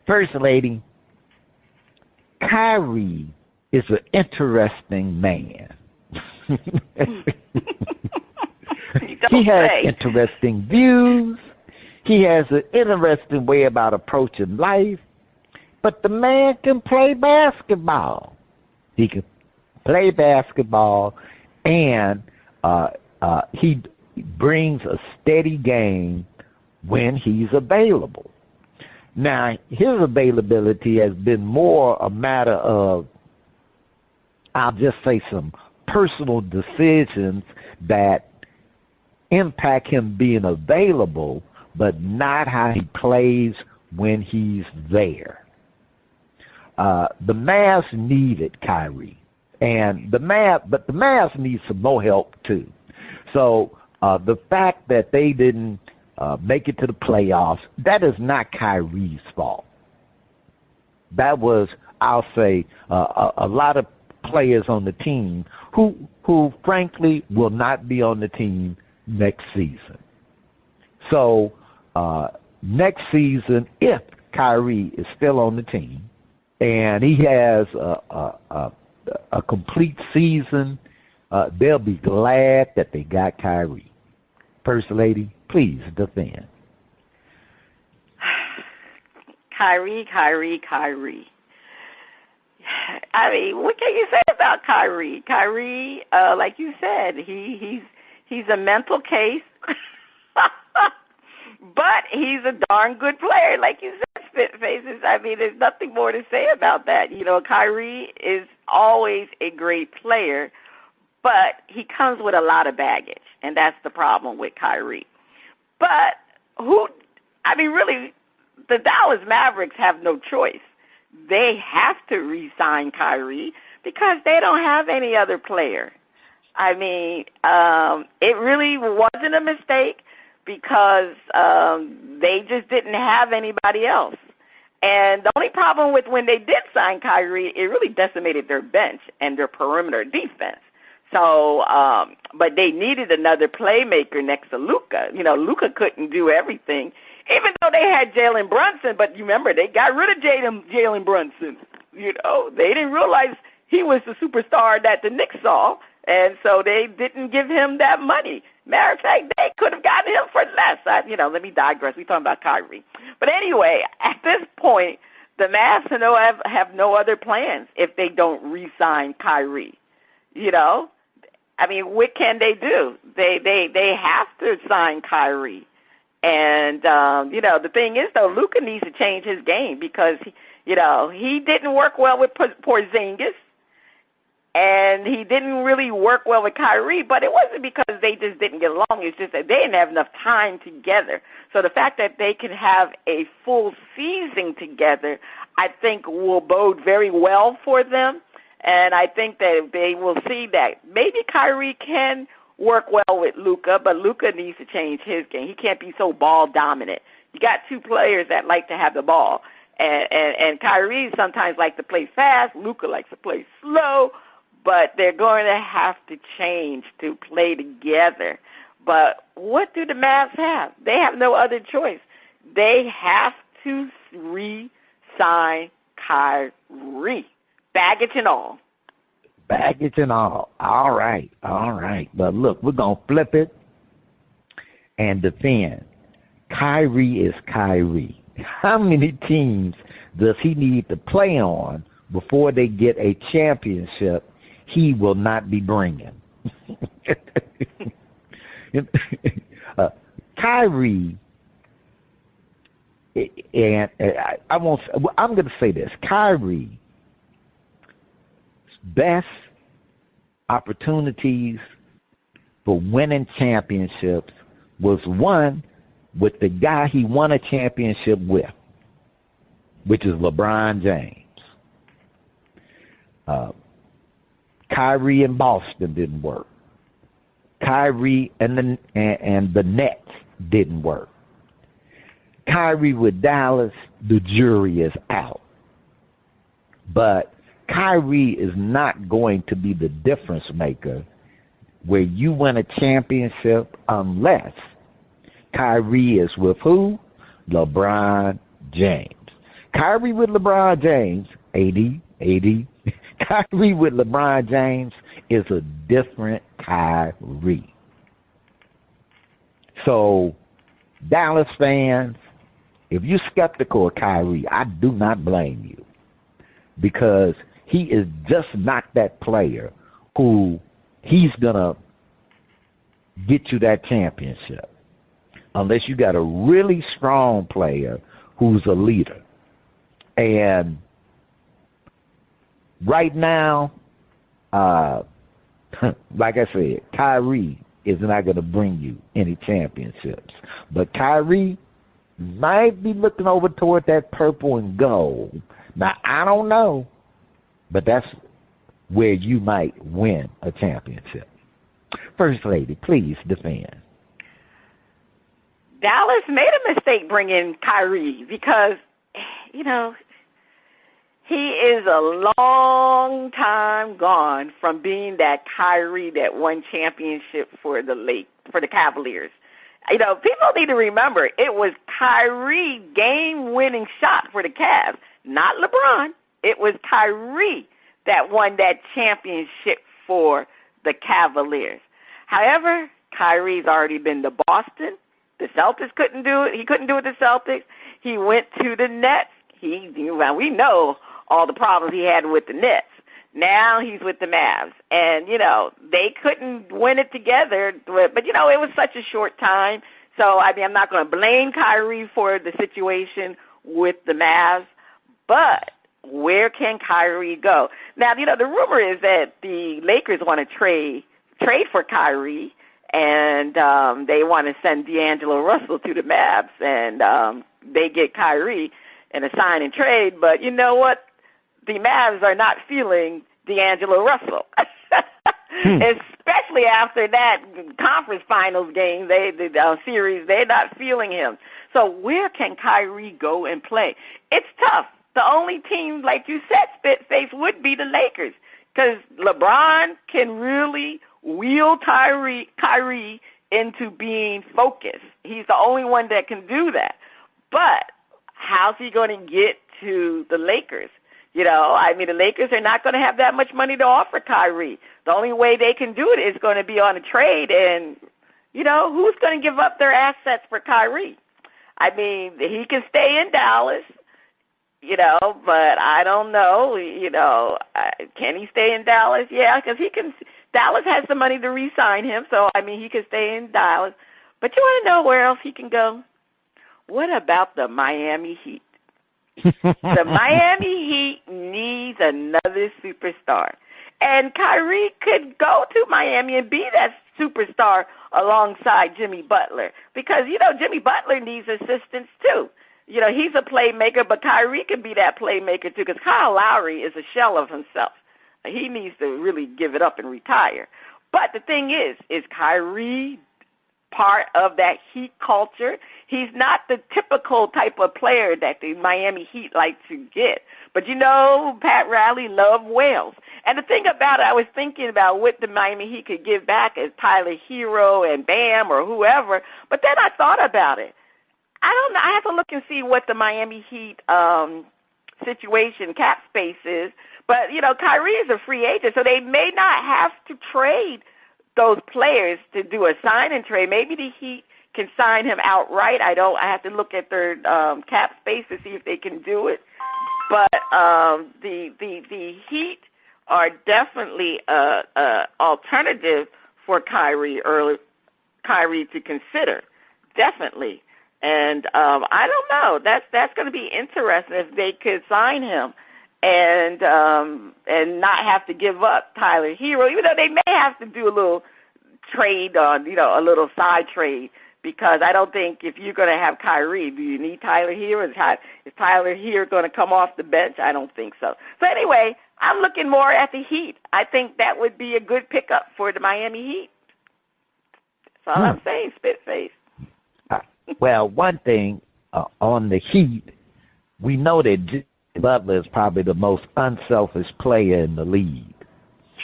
First lady, Kyrie is an interesting man. He has interesting views. He has an interesting way about approaching life, but the man can play basketball. He can play basketball, and he brings a steady game when he's available. Now, his availability has been more a matter of, I'll just say, some personal decisions that impact him being available, but not how he plays when he's there. The Mavs needed Kyrie, but the Mavs need some more help too. So the fact that they didn't make it to the playoffs, that is not Kyrie's fault. That was, I'll say, a lot of players on the team who frankly will not be on the team next season. So next season, if Kyrie is still on the team and he has a complete season, they'll be glad that they got Kyrie. First Lady, please defend. Kyrie. I mean, what can you say about Kyrie? Kyrie, like you said, he's a mental case, but he's a darn good player, like you said, Spitfaces. I mean, there's nothing more to say about that. You know, Kyrie is always a great player, but he comes with a lot of baggage, and that's the problem with Kyrie. But really, the Dallas Mavericks have no choice. They have to re-sign Kyrie because they don't have any other player. I mean, it really wasn't a mistake because they just didn't have anybody else. And the only problem with when they did sign Kyrie, it really decimated their bench and their perimeter defense. So, but they needed another playmaker next to Luka. You know, Luka couldn't do everything, even though they had Jalen Brunson. But you remember, they got rid of Jalen Brunson. You know, they didn't realize he was the superstar that the Knicks saw, and so they didn't give him that money. Matter of fact, they could have gotten him for less. Let me digress. We're talking about Kyrie. But anyway, at this point, the Mavs have no other plans if they don't re-sign Kyrie. You know, I mean, what can they do? They have to sign Kyrie. And, the thing is, though, Luka needs to change his game because, he didn't work well with Porzingis, and he didn't really work well with Kyrie, but it wasn't because they just didn't get along. It's just that they didn't have enough time together. So the fact that they can have a full season together, I think will bode very well for them. And I think that they will see that maybe Kyrie can work well with Luka, but Luka needs to change his game. He can't be so ball dominant. You got two players that like to have the ball, and Kyrie sometimes likes to play fast. Luka likes to play slow, but they're going to have to change to play together. But what do the Mavs have? They have no other choice. They have to re-sign Kyrie. Baggage and all. Baggage and all. All right. But look, we're going to flip it and defend. Kyrie is Kyrie. How many teams does he need to play on before they get a championship he will not be bringing? Kyrie, and I'm going to say this. Kyrie's best opportunities for winning championships was one with the guy he won a championship with, which is LeBron James. Kyrie in Boston didn't work. Kyrie and the Nets didn't work. Kyrie with Dallas, the jury is out. But Kyrie is not going to be the difference maker where you win a championship unless Kyrie is with who? LeBron James. Kyrie with LeBron James, 80. Kyrie with LeBron James is a different Kyrie. So Dallas fans, if you're skeptical of Kyrie, I do not blame you, because he is just not that player who he's going to get you that championship unless you got a really strong player who's a leader. And right now, like I said, Kyrie is not going to bring you any championships. But Kyrie might be looking over toward that purple and gold. Now, I don't know, but that's where you might win a championship. First Lady, please defend. Dallas made a mistake bringing Kyrie because, you know, he is a long time gone from being that Kyrie that won championship for the Cavaliers. You know, people need to remember it was Kyrie game-winning shot for the Cavs, not LeBron. It was Kyrie that won that championship for the Cavaliers. However, Kyrie's already been to Boston. The Celtics couldn't do it. He couldn't do it with the Celtics. He went to the Nets. We know all the problems he had with the Nets. Now he's with the Mavs. And, you know, they couldn't win it together. But, you know, it was such a short time. So, I mean, I'm not going to blame Kyrie for the situation with the Mavs. But where can Kyrie go? Now, you know, the rumor is that the Lakers want to trade for Kyrie. And they want to send D'Angelo Russell to the Mavs. And they get Kyrie in a sign and trade. But you know what? The Mavs are not feeling D'Angelo Russell, especially after that conference finals game, the series. They're not feeling him. So where can Kyrie go and play? It's tough. The only team, like you said, Spitface, would be the Lakers, because LeBron can really wheel Kyrie into being focused. He's the only one that can do that. But how's he going to get to the Lakers? You know, I mean, the Lakers are not going to have that much money to offer Kyrie. The only way they can do it is going to be on a trade. And, you know, who's going to give up their assets for Kyrie? I mean, he can stay in Dallas, you know, but I don't know. You know, can he stay in Dallas? Yeah, because he can. Dallas has the money to re-sign him. So, I mean, he can stay in Dallas. But you want to know where else he can go? What about the Miami Heat? The Miami Heat needs another superstar. And Kyrie could go to Miami and be that superstar alongside Jimmy Butler. Because, you know, Jimmy Butler needs assistance too. You know, he's a playmaker, but Kyrie can be that playmaker too, because Kyle Lowry is a shell of himself. He needs to really give it up and retire. But the thing is Kyrie part of that Heat culture? He's not the typical type of player that the Miami Heat like to get. But, you know, Pat Riley loved Wales. And the thing about it, I was thinking about what the Miami Heat could give back as Tyler Hero and Bam or whoever. But then I thought about it. I don't know. I have to look and see what the Miami Heat situation, cap space is. But, you know, Kyrie is a free agent, so they may not have to trade those players to do a sign and trade. Maybe the Heat can sign him outright. I have to look at their cap space to see if they can do it. But the Heat are definitely a alternative for Kyrie to consider. Definitely. And I don't know. That's going to be interesting if they could sign him and not have to give up Tyler Hero, even though they may have to do a little trade on, you know, a little side trade, because I don't think if you're going to have Kyrie, do you need Tyler Hero? Is Tyler Hero going to come off the bench? I don't think so. So anyway, I'm looking more at the Heat. I think that would be a good pickup for the Miami Heat. That's all I'm saying, Spitface. Well, one thing on the Heat, we know that Jimmy Butler is probably the most unselfish player in the league.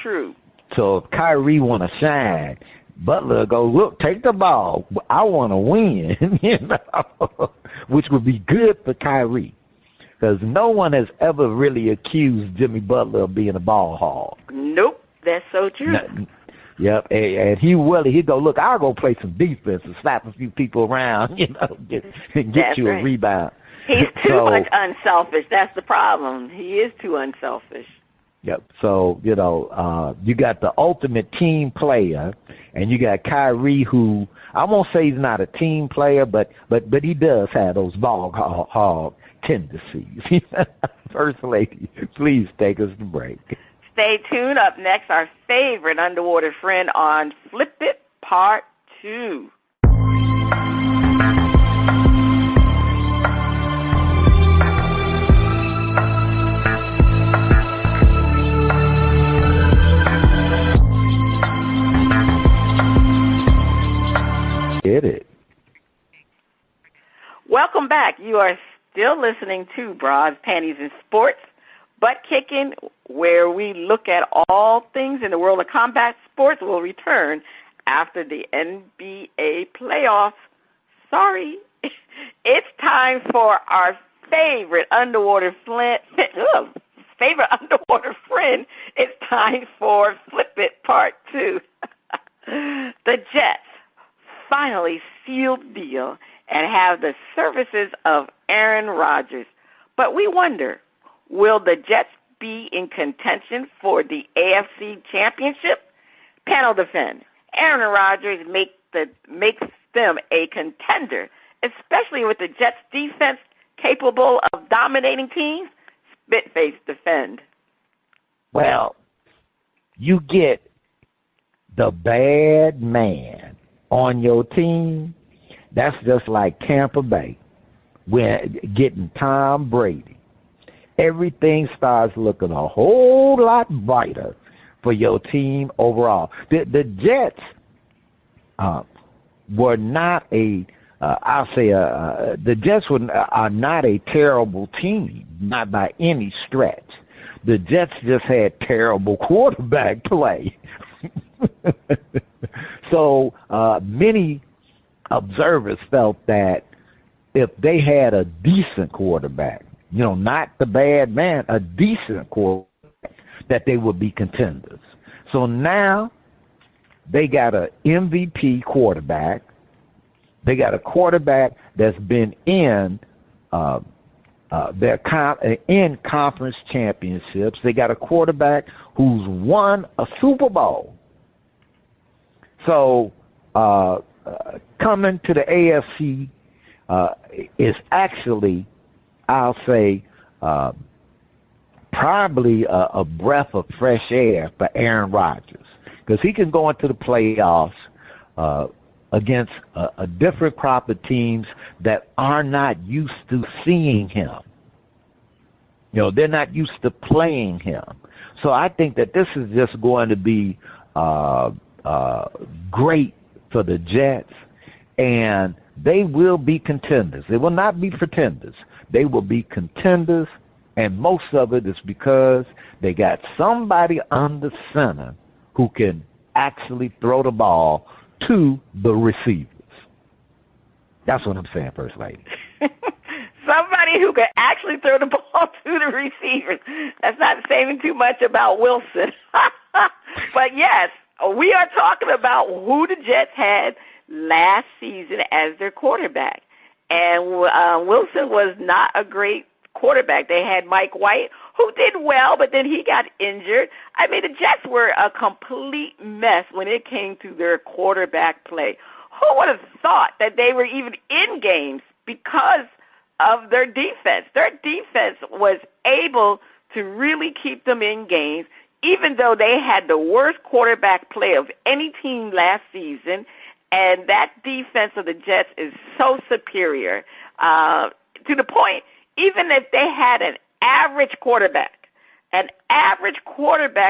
True. So if Kyrie want to shine, Butler go, look, take the ball. I want to win, you know, which would be good for Kyrie, because no one has ever really accused Jimmy Butler of being a ball hog. Nope, that's so true. Yep, and he'll go, look, I'll go play some defense and slap a few people around, get That's you right. a rebound. He's too much unselfish. That's the problem. He is too unselfish. Yep. So, you got the ultimate team player, and you got Kyrie, who I won't say he's not a team player, but he does have those ball hog tendencies. First Lady, please take us to break. Stay tuned. Up next, our favorite underwater friend on Flip It Part 2. Get it. Welcome back. You are still listening to Bras, Panties, and Sports, Butt Kicking, where we look at all things in the world of combat sports. Will return after the NBA playoffs. Sorry. It's time for our favorite underwater friend. It's time for Flip It Part 2. The Jets finally sealed deal and have the services of Aaron Rodgers. But we wonder, will the Jets be in contention for the AFC Championship? Panel defend. Aaron Rodgers makes them a contender, especially with the Jets defense capable of dominating teams. Spitface defend. Well, you get the bad man on your team. That's just like Tampa Bay when getting Tom Brady. Everything starts looking a whole lot brighter for your team overall. The Jets were not the Jets are not a terrible team, not by any stretch. The Jets just had terrible quarterback play. So many observers felt that if they had a decent quarterback, not the bad man, a decent quarterback, that they would be contenders. So now they got an MVP quarterback. They got a quarterback that's been in in conference championships. They got a quarterback who's won a Super Bowl. So coming to the AFC is actually, I'll say, probably a breath of fresh air for Aaron Rodgers, because he can go into the playoffs against a different crop of teams that are not used to seeing him. They're not used to playing him. So I think that this is just going to be great for the Jets, and they will be contenders. They will not be pretenders. They will be contenders, and most of it is because they got somebody under center who can actually throw the ball to the receivers. That's what I'm saying, First Lady. Somebody who can actually throw the ball to the receivers. That's not saying too much about Wilson. But yes, we are talking about who the Jets had last season as their quarterback. And Wilson was not a great quarterback. They had Mike White, who did well, but then he got injured. I mean, the Jets were a complete mess when it came to their quarterback play. Who would have thought that they were even in games because of their defense? Their defense was able to really keep them in games, even though they had the worst quarterback play of any team last season. And that defense of the Jets is so superior to the point, even if they had an average quarterback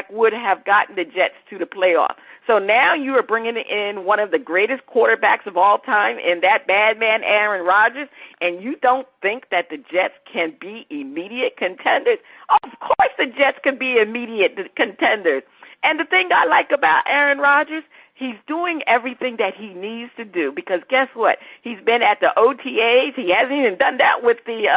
would have gotten the Jets to the playoffs. So now you are bringing in one of the greatest quarterbacks of all time in that bad man, Aaron Rodgers, and you don't think that the Jets can be immediate contenders? Of course the Jets can be immediate contenders. And the thing I like about Aaron Rodgers, he's doing everything that he needs to do, because guess what? He's been at the OTAs. He hasn't even done that with the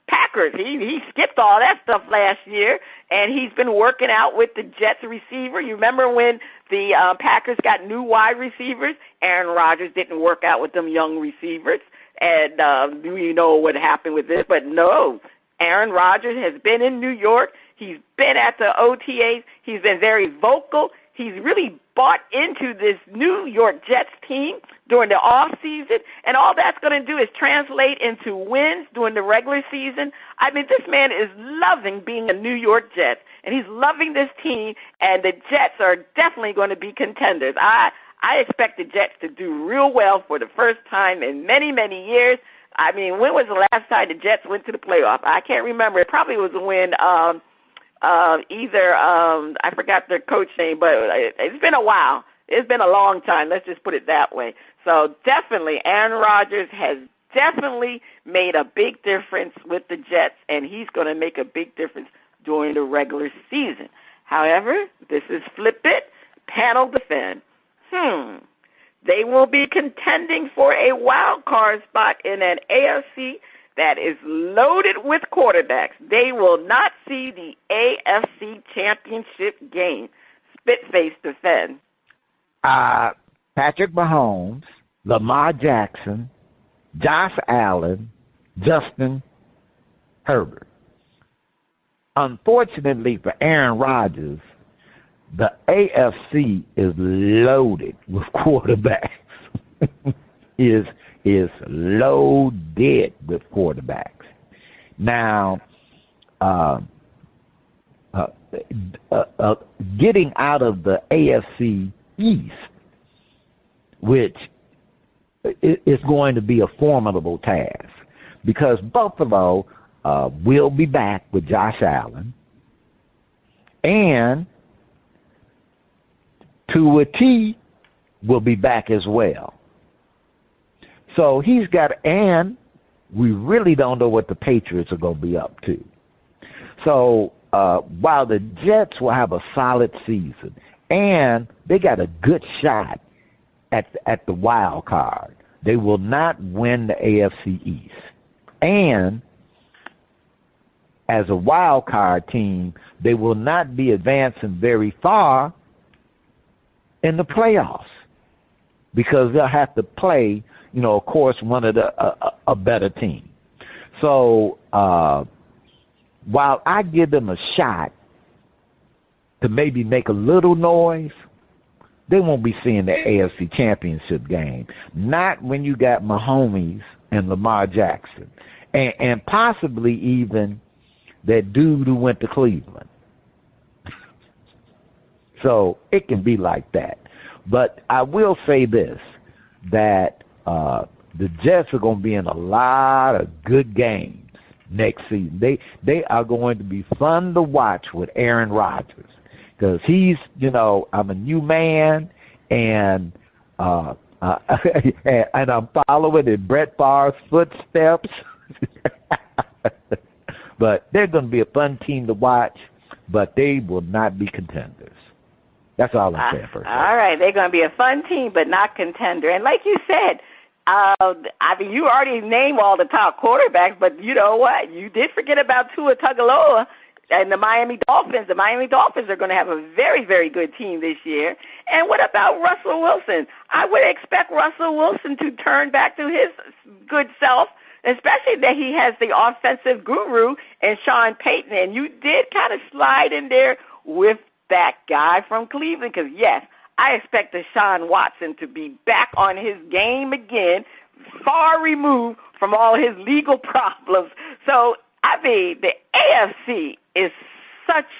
Packers. He skipped all that stuff last year, and he's been working out with the Jets receiver. You remember when the Packers got new wide receivers? Aaron Rodgers didn't work out with them young receivers, and you know what happened with this. But no, Aaron Rodgers has been in New York. He's been at the OTAs. He's been very vocal. He's really bought into this New York Jets team during the off season, and all that's going to do is translate into wins during the regular season. I mean, this man is loving being a New York Jets, and he's loving this team, and the Jets are definitely going to be contenders. I expect the Jets to do real well for the first time in many, many years. I mean, when was the last time the Jets went to the playoff? I can't remember. It probably was when I forgot their coach name, but it's been a while. It's been a long time. Let's just put it that way. So definitely, Aaron Rodgers has definitely made a big difference with the Jets, and he's going to make a big difference during the regular season. However, this is Flip It, Panel Defend. They will be contending for a wild card spot in an AFC that is loaded with quarterbacks. They will not see the AFC Championship game. Spitface defend. Patrick Mahomes, Lamar Jackson, Josh Allen, Justin Herbert. Unfortunately for Aaron Rodgers, the AFC is loaded with quarterbacks. is loaded with quarterbacks. Now, getting out of the AFC East, which is going to be a formidable task, because Buffalo will be back with Josh Allen, and Tua T will be back as well. So he's got, and we really don't know what the Patriots are going to be up to. So while the Jets will have a solid season, and they got a good shot at the wild card, they will not win the AFC East. And as a wild card team, they will not be advancing very far in the playoffs, because they'll have to play, of course, one of a better team. So while I give them a shot to maybe make a little noise, they won't be seeing the AFC Championship game. Not when you got Mahomes and Lamar Jackson, and possibly even that dude who went to Cleveland. So it can be like that. But I will say this, that the Jets are going to be in a lot of good games next season. They are going to be fun to watch with Aaron Rodgers, because he's, I'm a new man, and and I'm following in Brett Favre's footsteps. But they're going to be a fun team to watch, but they will not be contenders. That's all I'm saying first. All right, they're going to be a fun team, but not contender. And like you said, you already named all the top quarterbacks, but you know what? You did forget about Tua Tagovailoa and the Miami Dolphins. The Miami Dolphins are going to have a very, very good team this year. And what about Russell Wilson? I would expect Russell Wilson to turn back to his good self, especially that he has the offensive guru and Sean Payton. And you did kind of slide in there with that guy from Cleveland, because, yes, I expect Deshaun Watson to be back on his game again, far removed from all his legal problems. So, I mean, the AFC is such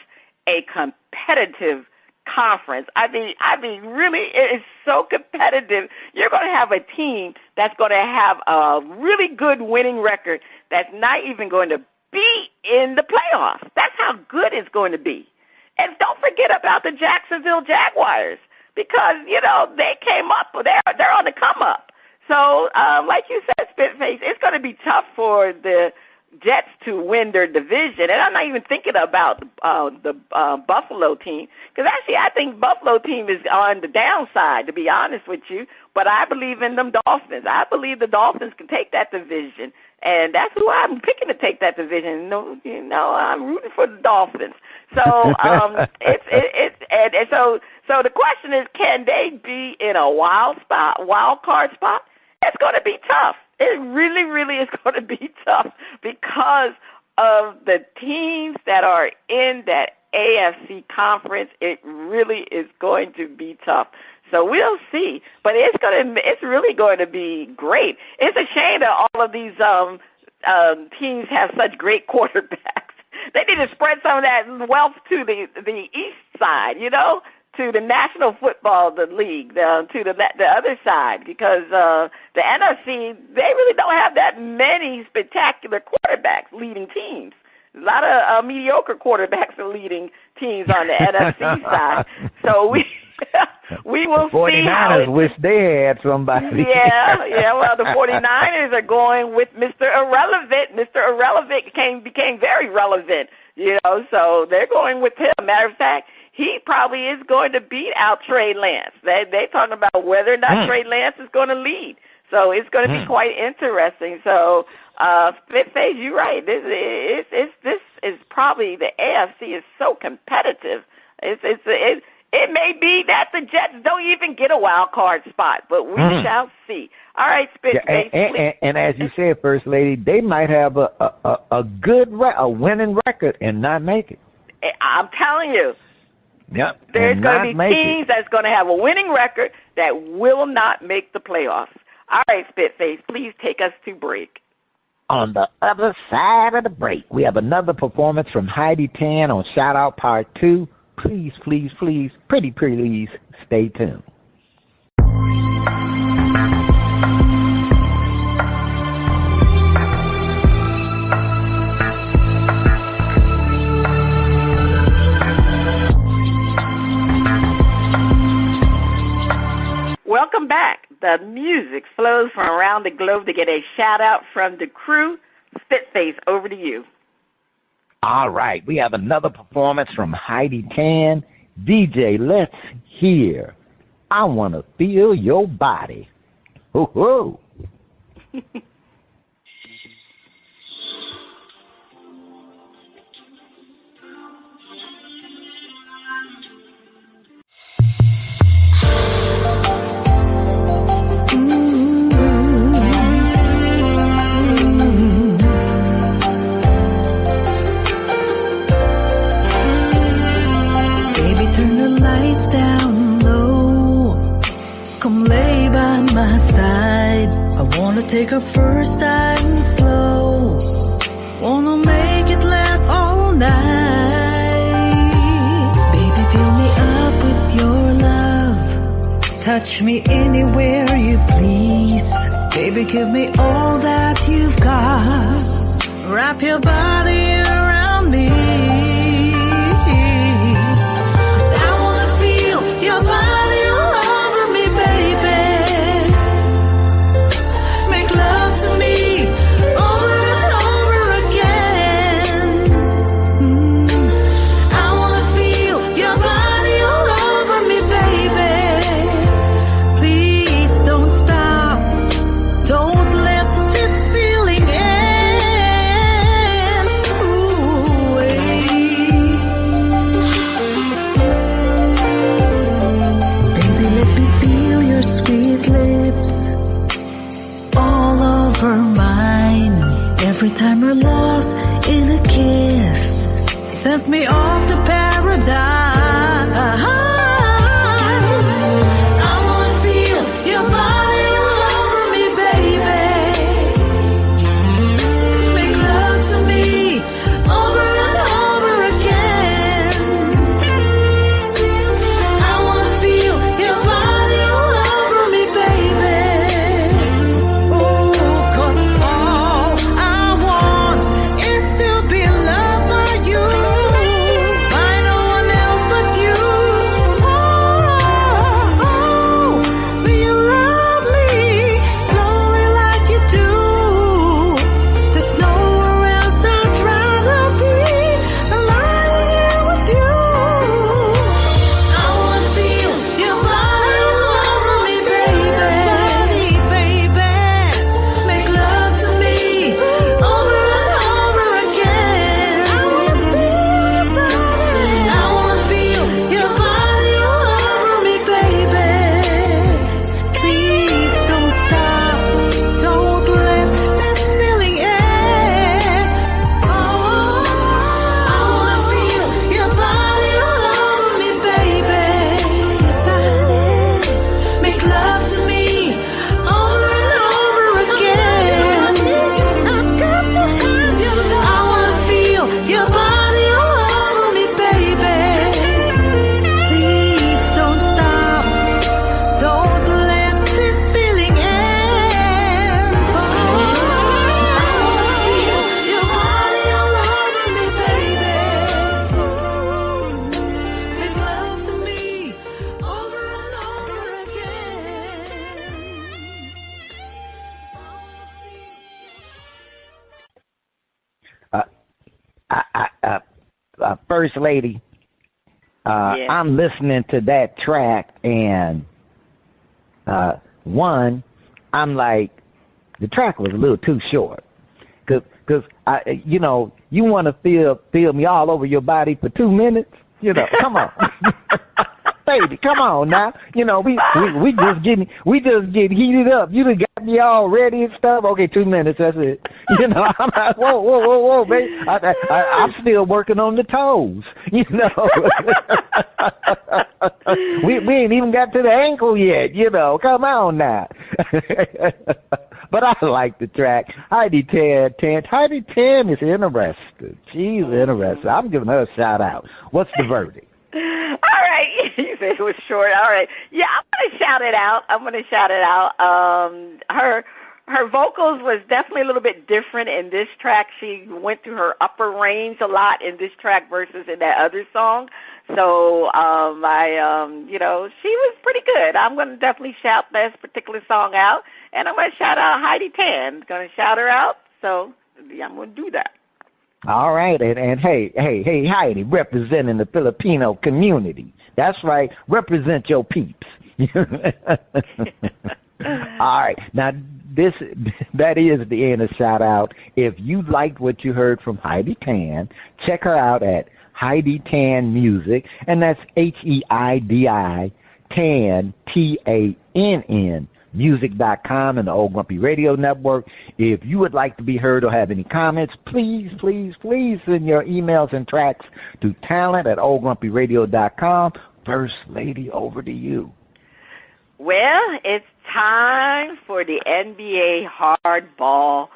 a competitive conference. I mean, really, it is so competitive. You're going to have a team that's going to have a really good winning record that's not even going to be in the playoffs. That's how good it's going to be. And don't forget about the Jacksonville Jaguars, because, they came up. They're on the come up. So, like you said, Spitface, it's going to be tough for the Jets to win their division. And I'm not even thinking about the Buffalo team, because actually I think Buffalo team is on the downside, to be honest with you. But I believe in them Dolphins. I believe the Dolphins can take that division. and that's who I'm picking to take that division. No, I'm rooting for the Dolphins. So so the question is, can they be in a wild card spot? It's going to be tough. It really, really is going to be tough because of the teams that are in that AFC conference. It really is going to be tough. So we'll see, but it's really going to be great. It's a shame that all of these teams have such great quarterbacks. They need to spread some of that wealth to the east side, to the National Football League, to the other side, because the NFC, they really don't have that many spectacular quarterbacks leading teams. A lot of mediocre quarterbacks are leading teams on the NFC side. So we will see how 49ers wish they had somebody. Yeah. Well, the 49ers are going with Mr. Irrelevant. Mr. Irrelevant became very relevant, so they're going with him. Matter of fact, he probably is going to beat out Trey Lance. They talking about whether or not Trey Lance is going to lead. So it's going to be quite interesting. So, Spitface, you're right. This is probably, the AFC is so competitive. It may be that the Jets don't even get a wild card spot, but we shall see. All right, Spitface. And as you said, First Lady, they might have a winning record and not make it. I'm telling you. Yep. There's going to be teams that's going to have a winning record that will not make the playoffs. All right, Spitface, please take us to break. On the other side of the break, we have another performance from Heidi Tann on Shout Out Part 2. Please, please, please, pretty please, stay tuned. Welcome back. The music flows from around the globe to get a shout-out from the crew. Spitface, over to you. All right. We have another performance from Heidi Tann. DJ, let's hear I Want to Feel Your Body. Hoo-hoo. Take her first time slow. Wanna make it last all night. Baby, fill me up with your love. Touch me anywhere you please. Baby, give me all that you've got. Wrap your body around me. 'Cause I wanna feel your body all over me, baby. Every time we're lost in a kiss, sends me off to paradise. I wanna feel your body all over me, baby. Make love to me over and over again. I wanna feel your body all over me, baby. Oh, 'cause all I want is to be loved by you. First Lady, I'm listening to that track, and one, I'm like, the track was a little too short. Cause you know, you want to feel me all over your body for 2 minutes? You know, come on. Baby, come on now. You know, we just getting heated up. You done got me all ready and stuff. Okay, 2 minutes, that's it. You know, I'm like, whoa, baby. I'm still working on the toes. You know, we ain't even got to the ankle yet. You know, come on now. But I like the track. Heidi Tann. Heidi Tann is interesting. She's interesting. I'm giving her a shout out. What's the verdict? All right. You said it was short. All right. Yeah, I'm going to shout it out. Her vocals was definitely a little bit different in this track. She went through her upper range a lot in this track versus in that other song. So, you know, she was pretty good. I'm going to definitely shout this particular song out, and I'm going to shout out Heidi Tann. Going to shout her out. So, yeah, I'm going to do that. All right, and hey, Heidi, representing the Filipino community. That's right, represent your peeps. All right, now that is the end of shout out. If you liked what you heard from Heidi Tann, check her out at Heidi Tann Music, and that's HEIDI Tann TANN music.com and the Old Grumpy Radio Network. If you would like to be heard or have any comments, please send your emails and tracks to talent@oldgrumpyradio.com. First Lady, over to you. Well, it's time for the NBA hardball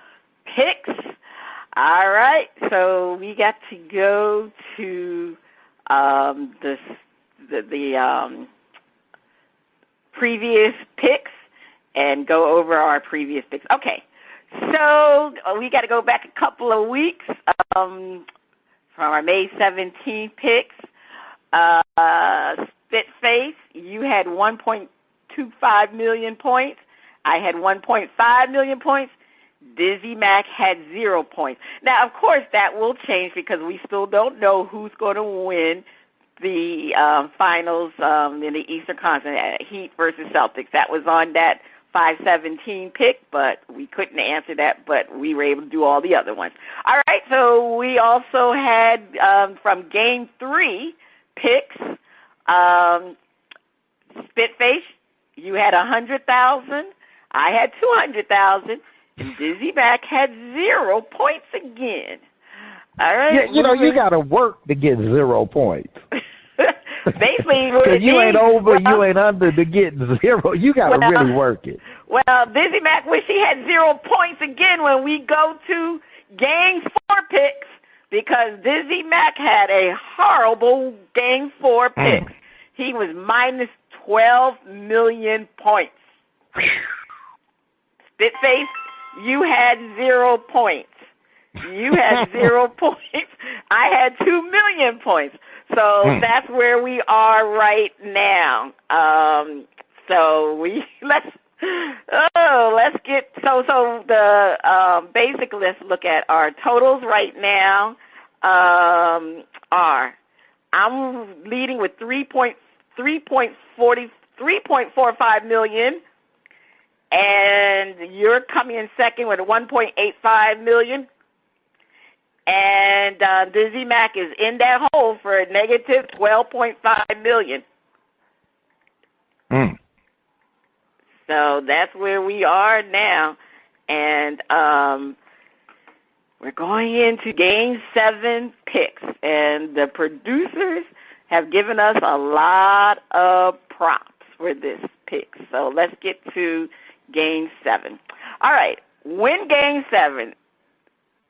picks. All right, so we got to go to the previous picks and go over our previous picks. Okay, so we got to go back a couple of weeks from our May 17th picks. Spitface, you had 1.25 million points. I had 1.5 million points. Dizzy Mac had 0 points. Now, of course, that will change because we still don't know who's going to win the finals in the Eastern Conference, Heat versus Celtics. That was on that 517 pick, but we couldn't answer that, but we were able to do all the other ones. All right, so we also had from Game 3 picks, Spitface, you had 100,000. I had 200,000. And Dizzy Mac had 0 points again. All right. Yeah, you know, you got to work to get 0 points. Basically, because you ain't over, you ain't under to get 0. You got to really work it. Well, Dizzy Mac wish he had 0 points again when we go to Game 4 picks, because Dizzy Mac had a horrible Game 4 picks. He was minus 12 million points. Spitface, you had 0 points. You had 0 points. I had 2 million points. So that's where we are right now. Let's look at our totals right now. I'm leading with 3.45 million. And you're coming in second with 1.85 million. And Dizzy Mac is in that hole for a negative 12.5 million. So that's where we are now. And we're going into Game 7 picks. And the producers have given us a lot of props for this pick. So let's get to Game 7. All right, win Game 7.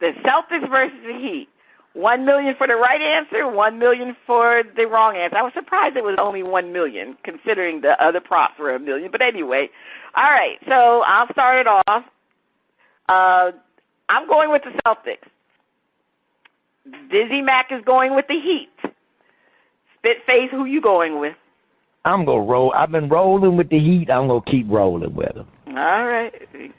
The Celtics versus the Heat. 1 million for the right answer, 1 million for the wrong answer. I was surprised it was only 1 million, considering the other props were $1 million. But anyway, all right. So I'll start it off. I'm going with the Celtics. Dizzy Mac is going with the Heat. Spitface, who you going with? I'm going to roll. I've been rolling with the Heat. I'm going to keep rolling with them. All right.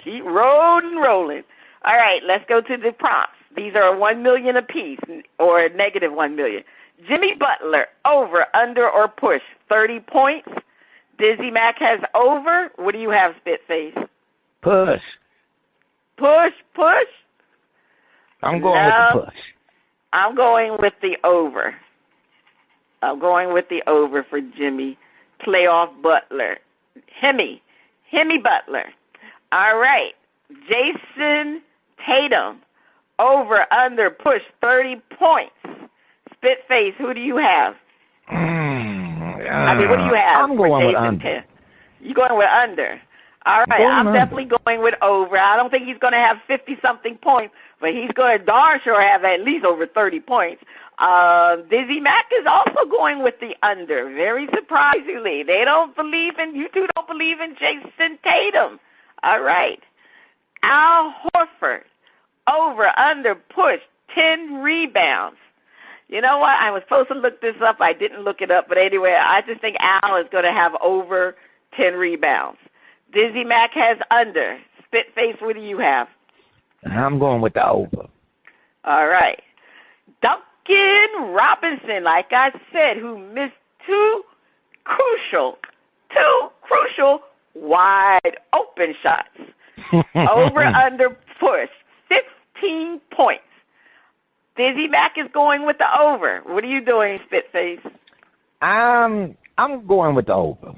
Keep rolling. All right, let's go to the props. These are 1 million apiece, or negative 1 million. Jimmy Butler, over, under, or push, 30 points. Dizzy Mac has over. What do you have, Spitface? Push. Push? I'm going with the push. I'm going with the over. I'm going with the over for Jimmy. Playoff Butler. Hemi Butler. All right. Jason Tatum, over, under, push, 30 points. Spitface, who do you have? What do you have? I'm going with under. You're going with under. All right, I'm definitely going with over. I don't think he's going to have 50-something points, but he's going to darn sure have at least over 30 points. Dizzy Mac is also going with the under, very surprisingly. You two don't believe in Jason Tatum. All right. Al Horford, over, under, push, 10 rebounds. You know what? I was supposed to look this up. I didn't look it up. But anyway, I just think Al is going to have over 10 rebounds. Dizzy Mac has under. Spitface, what do you have? I'm going with the over. All right. Duncan Robinson, like I said, who missed two crucial wide open shots. Over, under, push, 15 points. Dizzy Mac is going with the over. What are you doing, Spitface? I'm going with the over.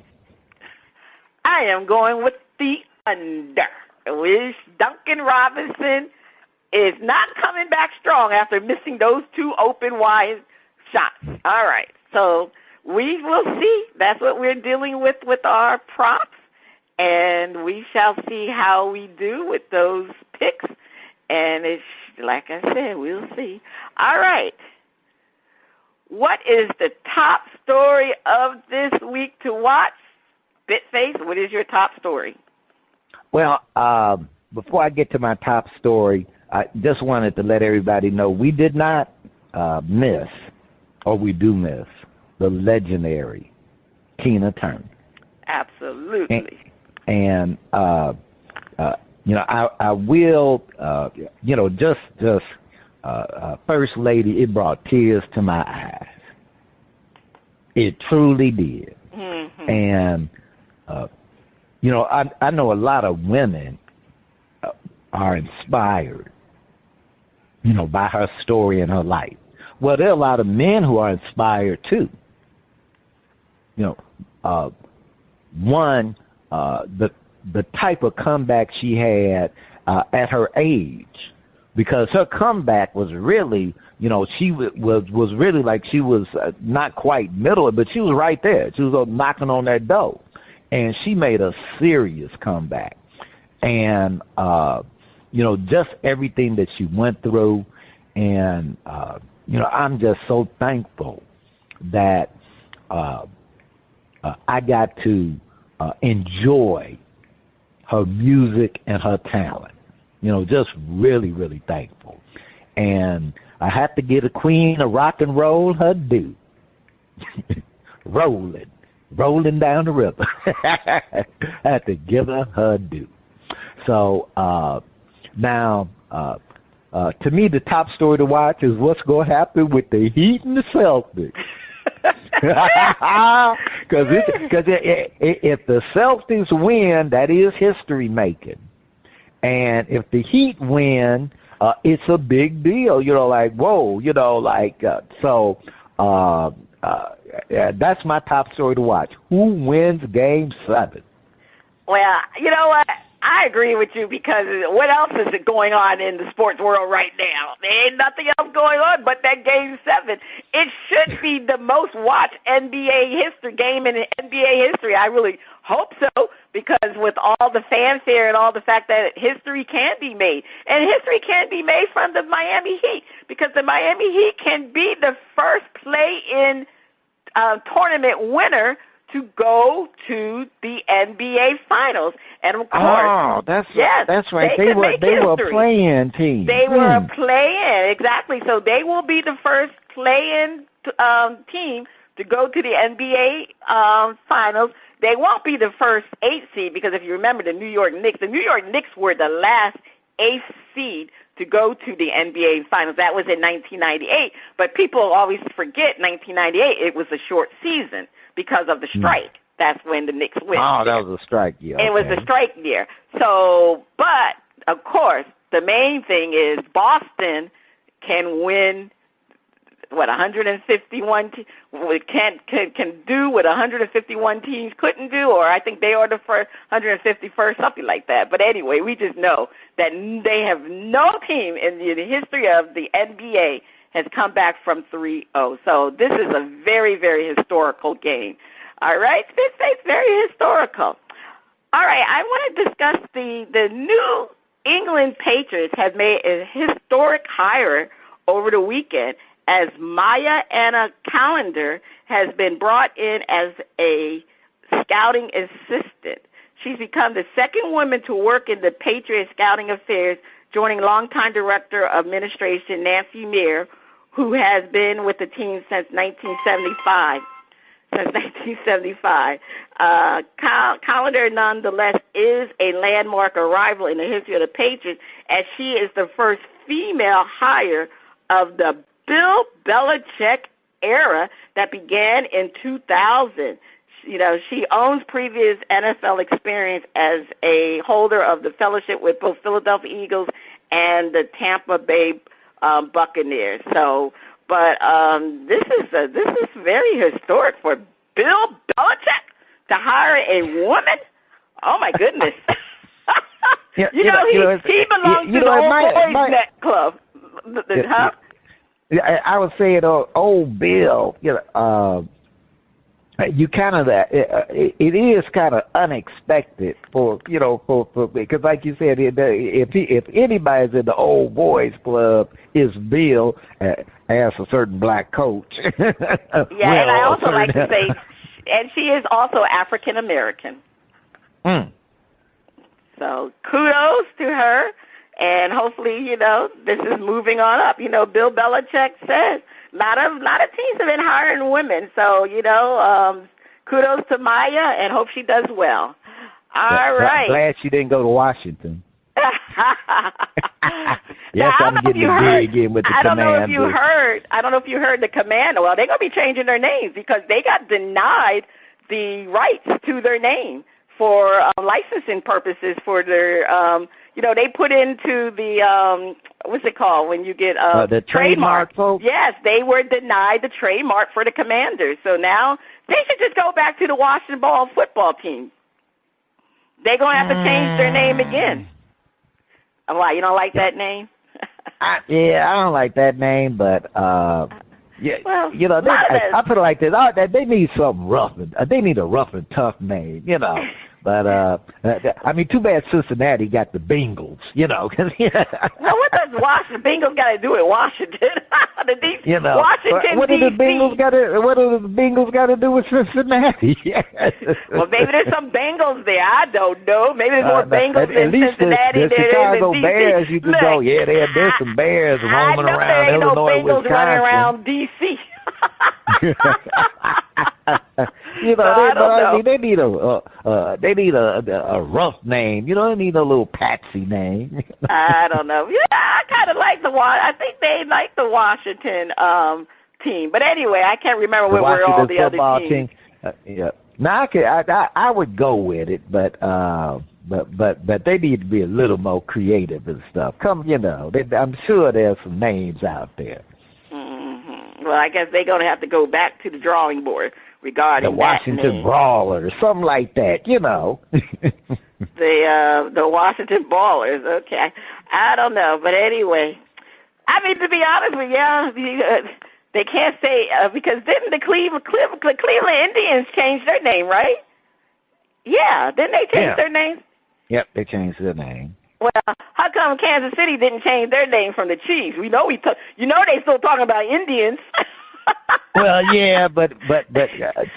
I am going with the under. Which Duncan Robinson is not coming back strong after missing those two open wide shots. All right. So we will see. That's what we're dealing with our props. And we shall see how we do with those picks. And it's, like I said, we'll see. All right. What is the top story of this week to watch? Spitface, what is your top story? Well, before I get to my top story, I just wanted to let everybody know we did not miss, or we do miss, the legendary Tina Turner. Absolutely. And I will, just First Lady, it brought tears to my eyes. It truly did. Mm-hmm. And, I know a lot of women are inspired, by her story and her life. Well, there are a lot of men who are inspired too. The type of comeback she had at her age, because her comeback was really, she was really like she was not quite middle, but she was right there. She was knocking on that door, and she made a serious comeback. And just everything that she went through, and I'm just so thankful that I got to enjoy her music and her talent. Just really, really thankful. And I have to give a queen of rock and roll her due. Rolling down the river. I have to give her due. So now, to me, the top story to watch is what's going to happen with the Heat and the Celtics. Because if the Celtics win, that is history making, and if the Heat win, it's a big deal. Whoa, that's my top story to watch. Who wins Game 7? Well, you know what? I agree with you, because what else is going on in the sports world right now? There ain't nothing else going on but that Game 7. It should be the most watched NBA game in NBA history. I really hope so, because with all the fanfare and all the fact that history can be made, and history can be made from the Miami Heat, because the Miami Heat can be the first play-in tournament winner to go to the NBA Finals. And of course, that's right. They were playing team. They were playing, exactly. So they will be the first play-in team to go to the NBA Finals. They won't be the first 8 seed, because if you remember the New York Knicks were the last 8th seed to go to the NBA Finals. That was in 1998, but people always forget 1998. It was a short season because of the strike. That's when the Knicks went. Oh, that was a strike year. It was a strike year. So, but, of course, the main thing is Boston can win, 151 can do what 151 teams couldn't do, or I think they are the first 151st, something like that. But anyway, we just know that they have no team in the history of the NBA has come back from 3-0. So this is a very, very historical game. All right, it's very historical. All right, I want to discuss the New England Patriots have made a historic hire over the weekend as Maya Anna Callender has been brought in as a scouting assistant. She's become the second woman to work in the Patriots scouting affairs, joining longtime director of administration Nancy Meir, who has been with the team since 1975. Callender, nonetheless, is a landmark arrival in the history of the Patriots, as she is the first female hire of the Bill Belichick era that began in 2000. You know, she owns previous NFL experience as a holder of the fellowship with both Philadelphia Eagles and the Tampa Bay Buccaneers. So, but this is very historic for Bill Belichick to hire a woman. Oh my goodness! He belongs to the old boys net club. I would say old Bill. You kind of it is kind of unexpected for because like you said, if anybody's in the old boys club, is Bill as a certain black coach. Yeah, and I also like to say, and she is also African American. So kudos to her, and hopefully this is moving on up. Bill Belichick says. A lot of teams have been hiring women, so kudos to Maya, and hope she does well. All right. Glad she didn't go to Washington. Yes, I'm getting big in with the Commanders. I don't know if you heard the Commanders. Well, they're gonna be changing their names because they got denied the rights to their name for licensing purposes for their. They put into the, what's it called when you get the trademark, folks? Yes, they were denied the trademark for the Commanders. So now they should just go back to the Washington Ball football team. They're going to have to change their name again. Why, you don't like that name? I don't like that name, but, I put it like this. They need something rough. They need a rough and tough name, But, too bad Cincinnati got the Bengals, Well, what does Washington Bengals got to do with Washington? Washington, what do the Bengals got to do with Cincinnati? Well, maybe there's some Bengals there. I don't know. Maybe there's more Bengals in Cincinnati than there is in DC. Bears, you could go. Yeah, there's some Bears roaming around Illinois, Bengals Wisconsin. running around DC. They need a rough name. They need a little patsy name. I don't know. Yeah, I kind of like I think they like the Washington team. But anyway, I can't remember what were all the other teams. Now I would go with it, but they need to be a little more creative and stuff. I'm sure there's some names out there. Well, I guess they're going to have to go back to the drawing board regarding the Washington Brawlers, something like that, The Washington Ballers, okay. I don't know, but anyway. To be honest with you, they can't say, because didn't the Cleveland Indians change their name, right? Yeah, didn't they change their name? Yep, they changed their name. Well, how come Kansas City didn't change their name from the Chiefs? We know they still talking about Indians. Well, yeah, but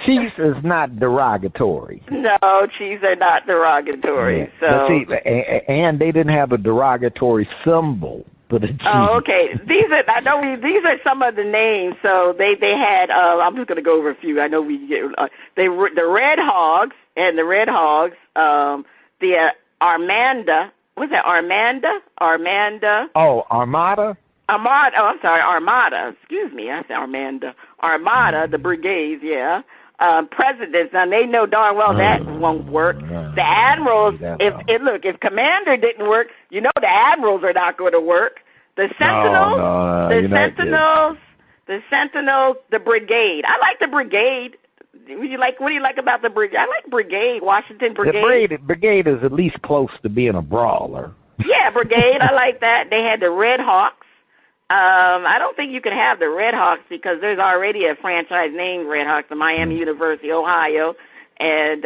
Chiefs is not derogatory. No, Chiefs are not derogatory. Yeah. So, but see, and they didn't have a derogatory symbol for the Chiefs. Oh, okay. These are some of the names. So they had. I'm just going to go over a few. I know we get the Red Hogs and the Red Hogs. The Armada what's that, Armada? Oh, Armada? I'm sorry, Armada. Excuse me, I said Armada. Armada, the brigades, yeah. Presidents, now they know darn well that won't work. The admirals, if commander didn't work, you know the admirals are not going to work. The sentinels, the sentinels, the brigade. I like the brigade. What do you like about the brigade? I like brigade, Washington Brigade. The brigade is at least close to being a brawler. Yeah, brigade, I like that. They had the Red Hawks. I don't think you can have the Red Hawks because there's already a franchise named Red Hawks, the Miami University, Ohio, and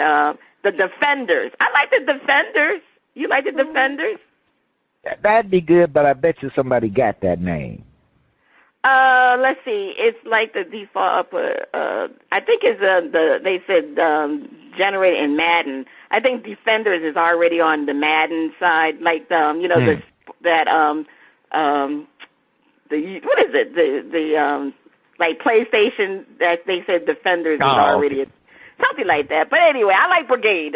the Defenders. I like the Defenders. You like the Defenders? That'd be good, but I bet you somebody got that name. Let's see. It's like the default. I think it's they said generated in Madden. I think Defenders is already on the Madden side, like what is it? The like PlayStation that they said Defenders is already something like that. But anyway, I like Brigade.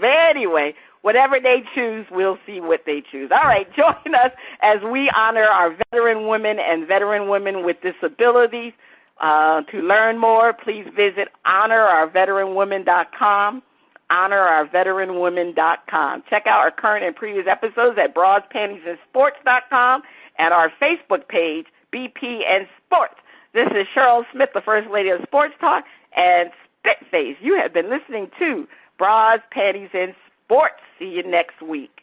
But anyway, whatever they choose, we'll see what they choose. All right, join us as we honor our veteran women and veteran women with disabilities. To learn more, please visit honorourveteranwomen.com. honorourveteranwomen.com. Check out our current and previous episodes at broadspantiesandsports.com and our Facebook page, BP and Sports. This is Cheryl Smith, the First Lady of Sports Talk, and Spitface. You have been listening to Bras, Panties, and Sports. See you next week.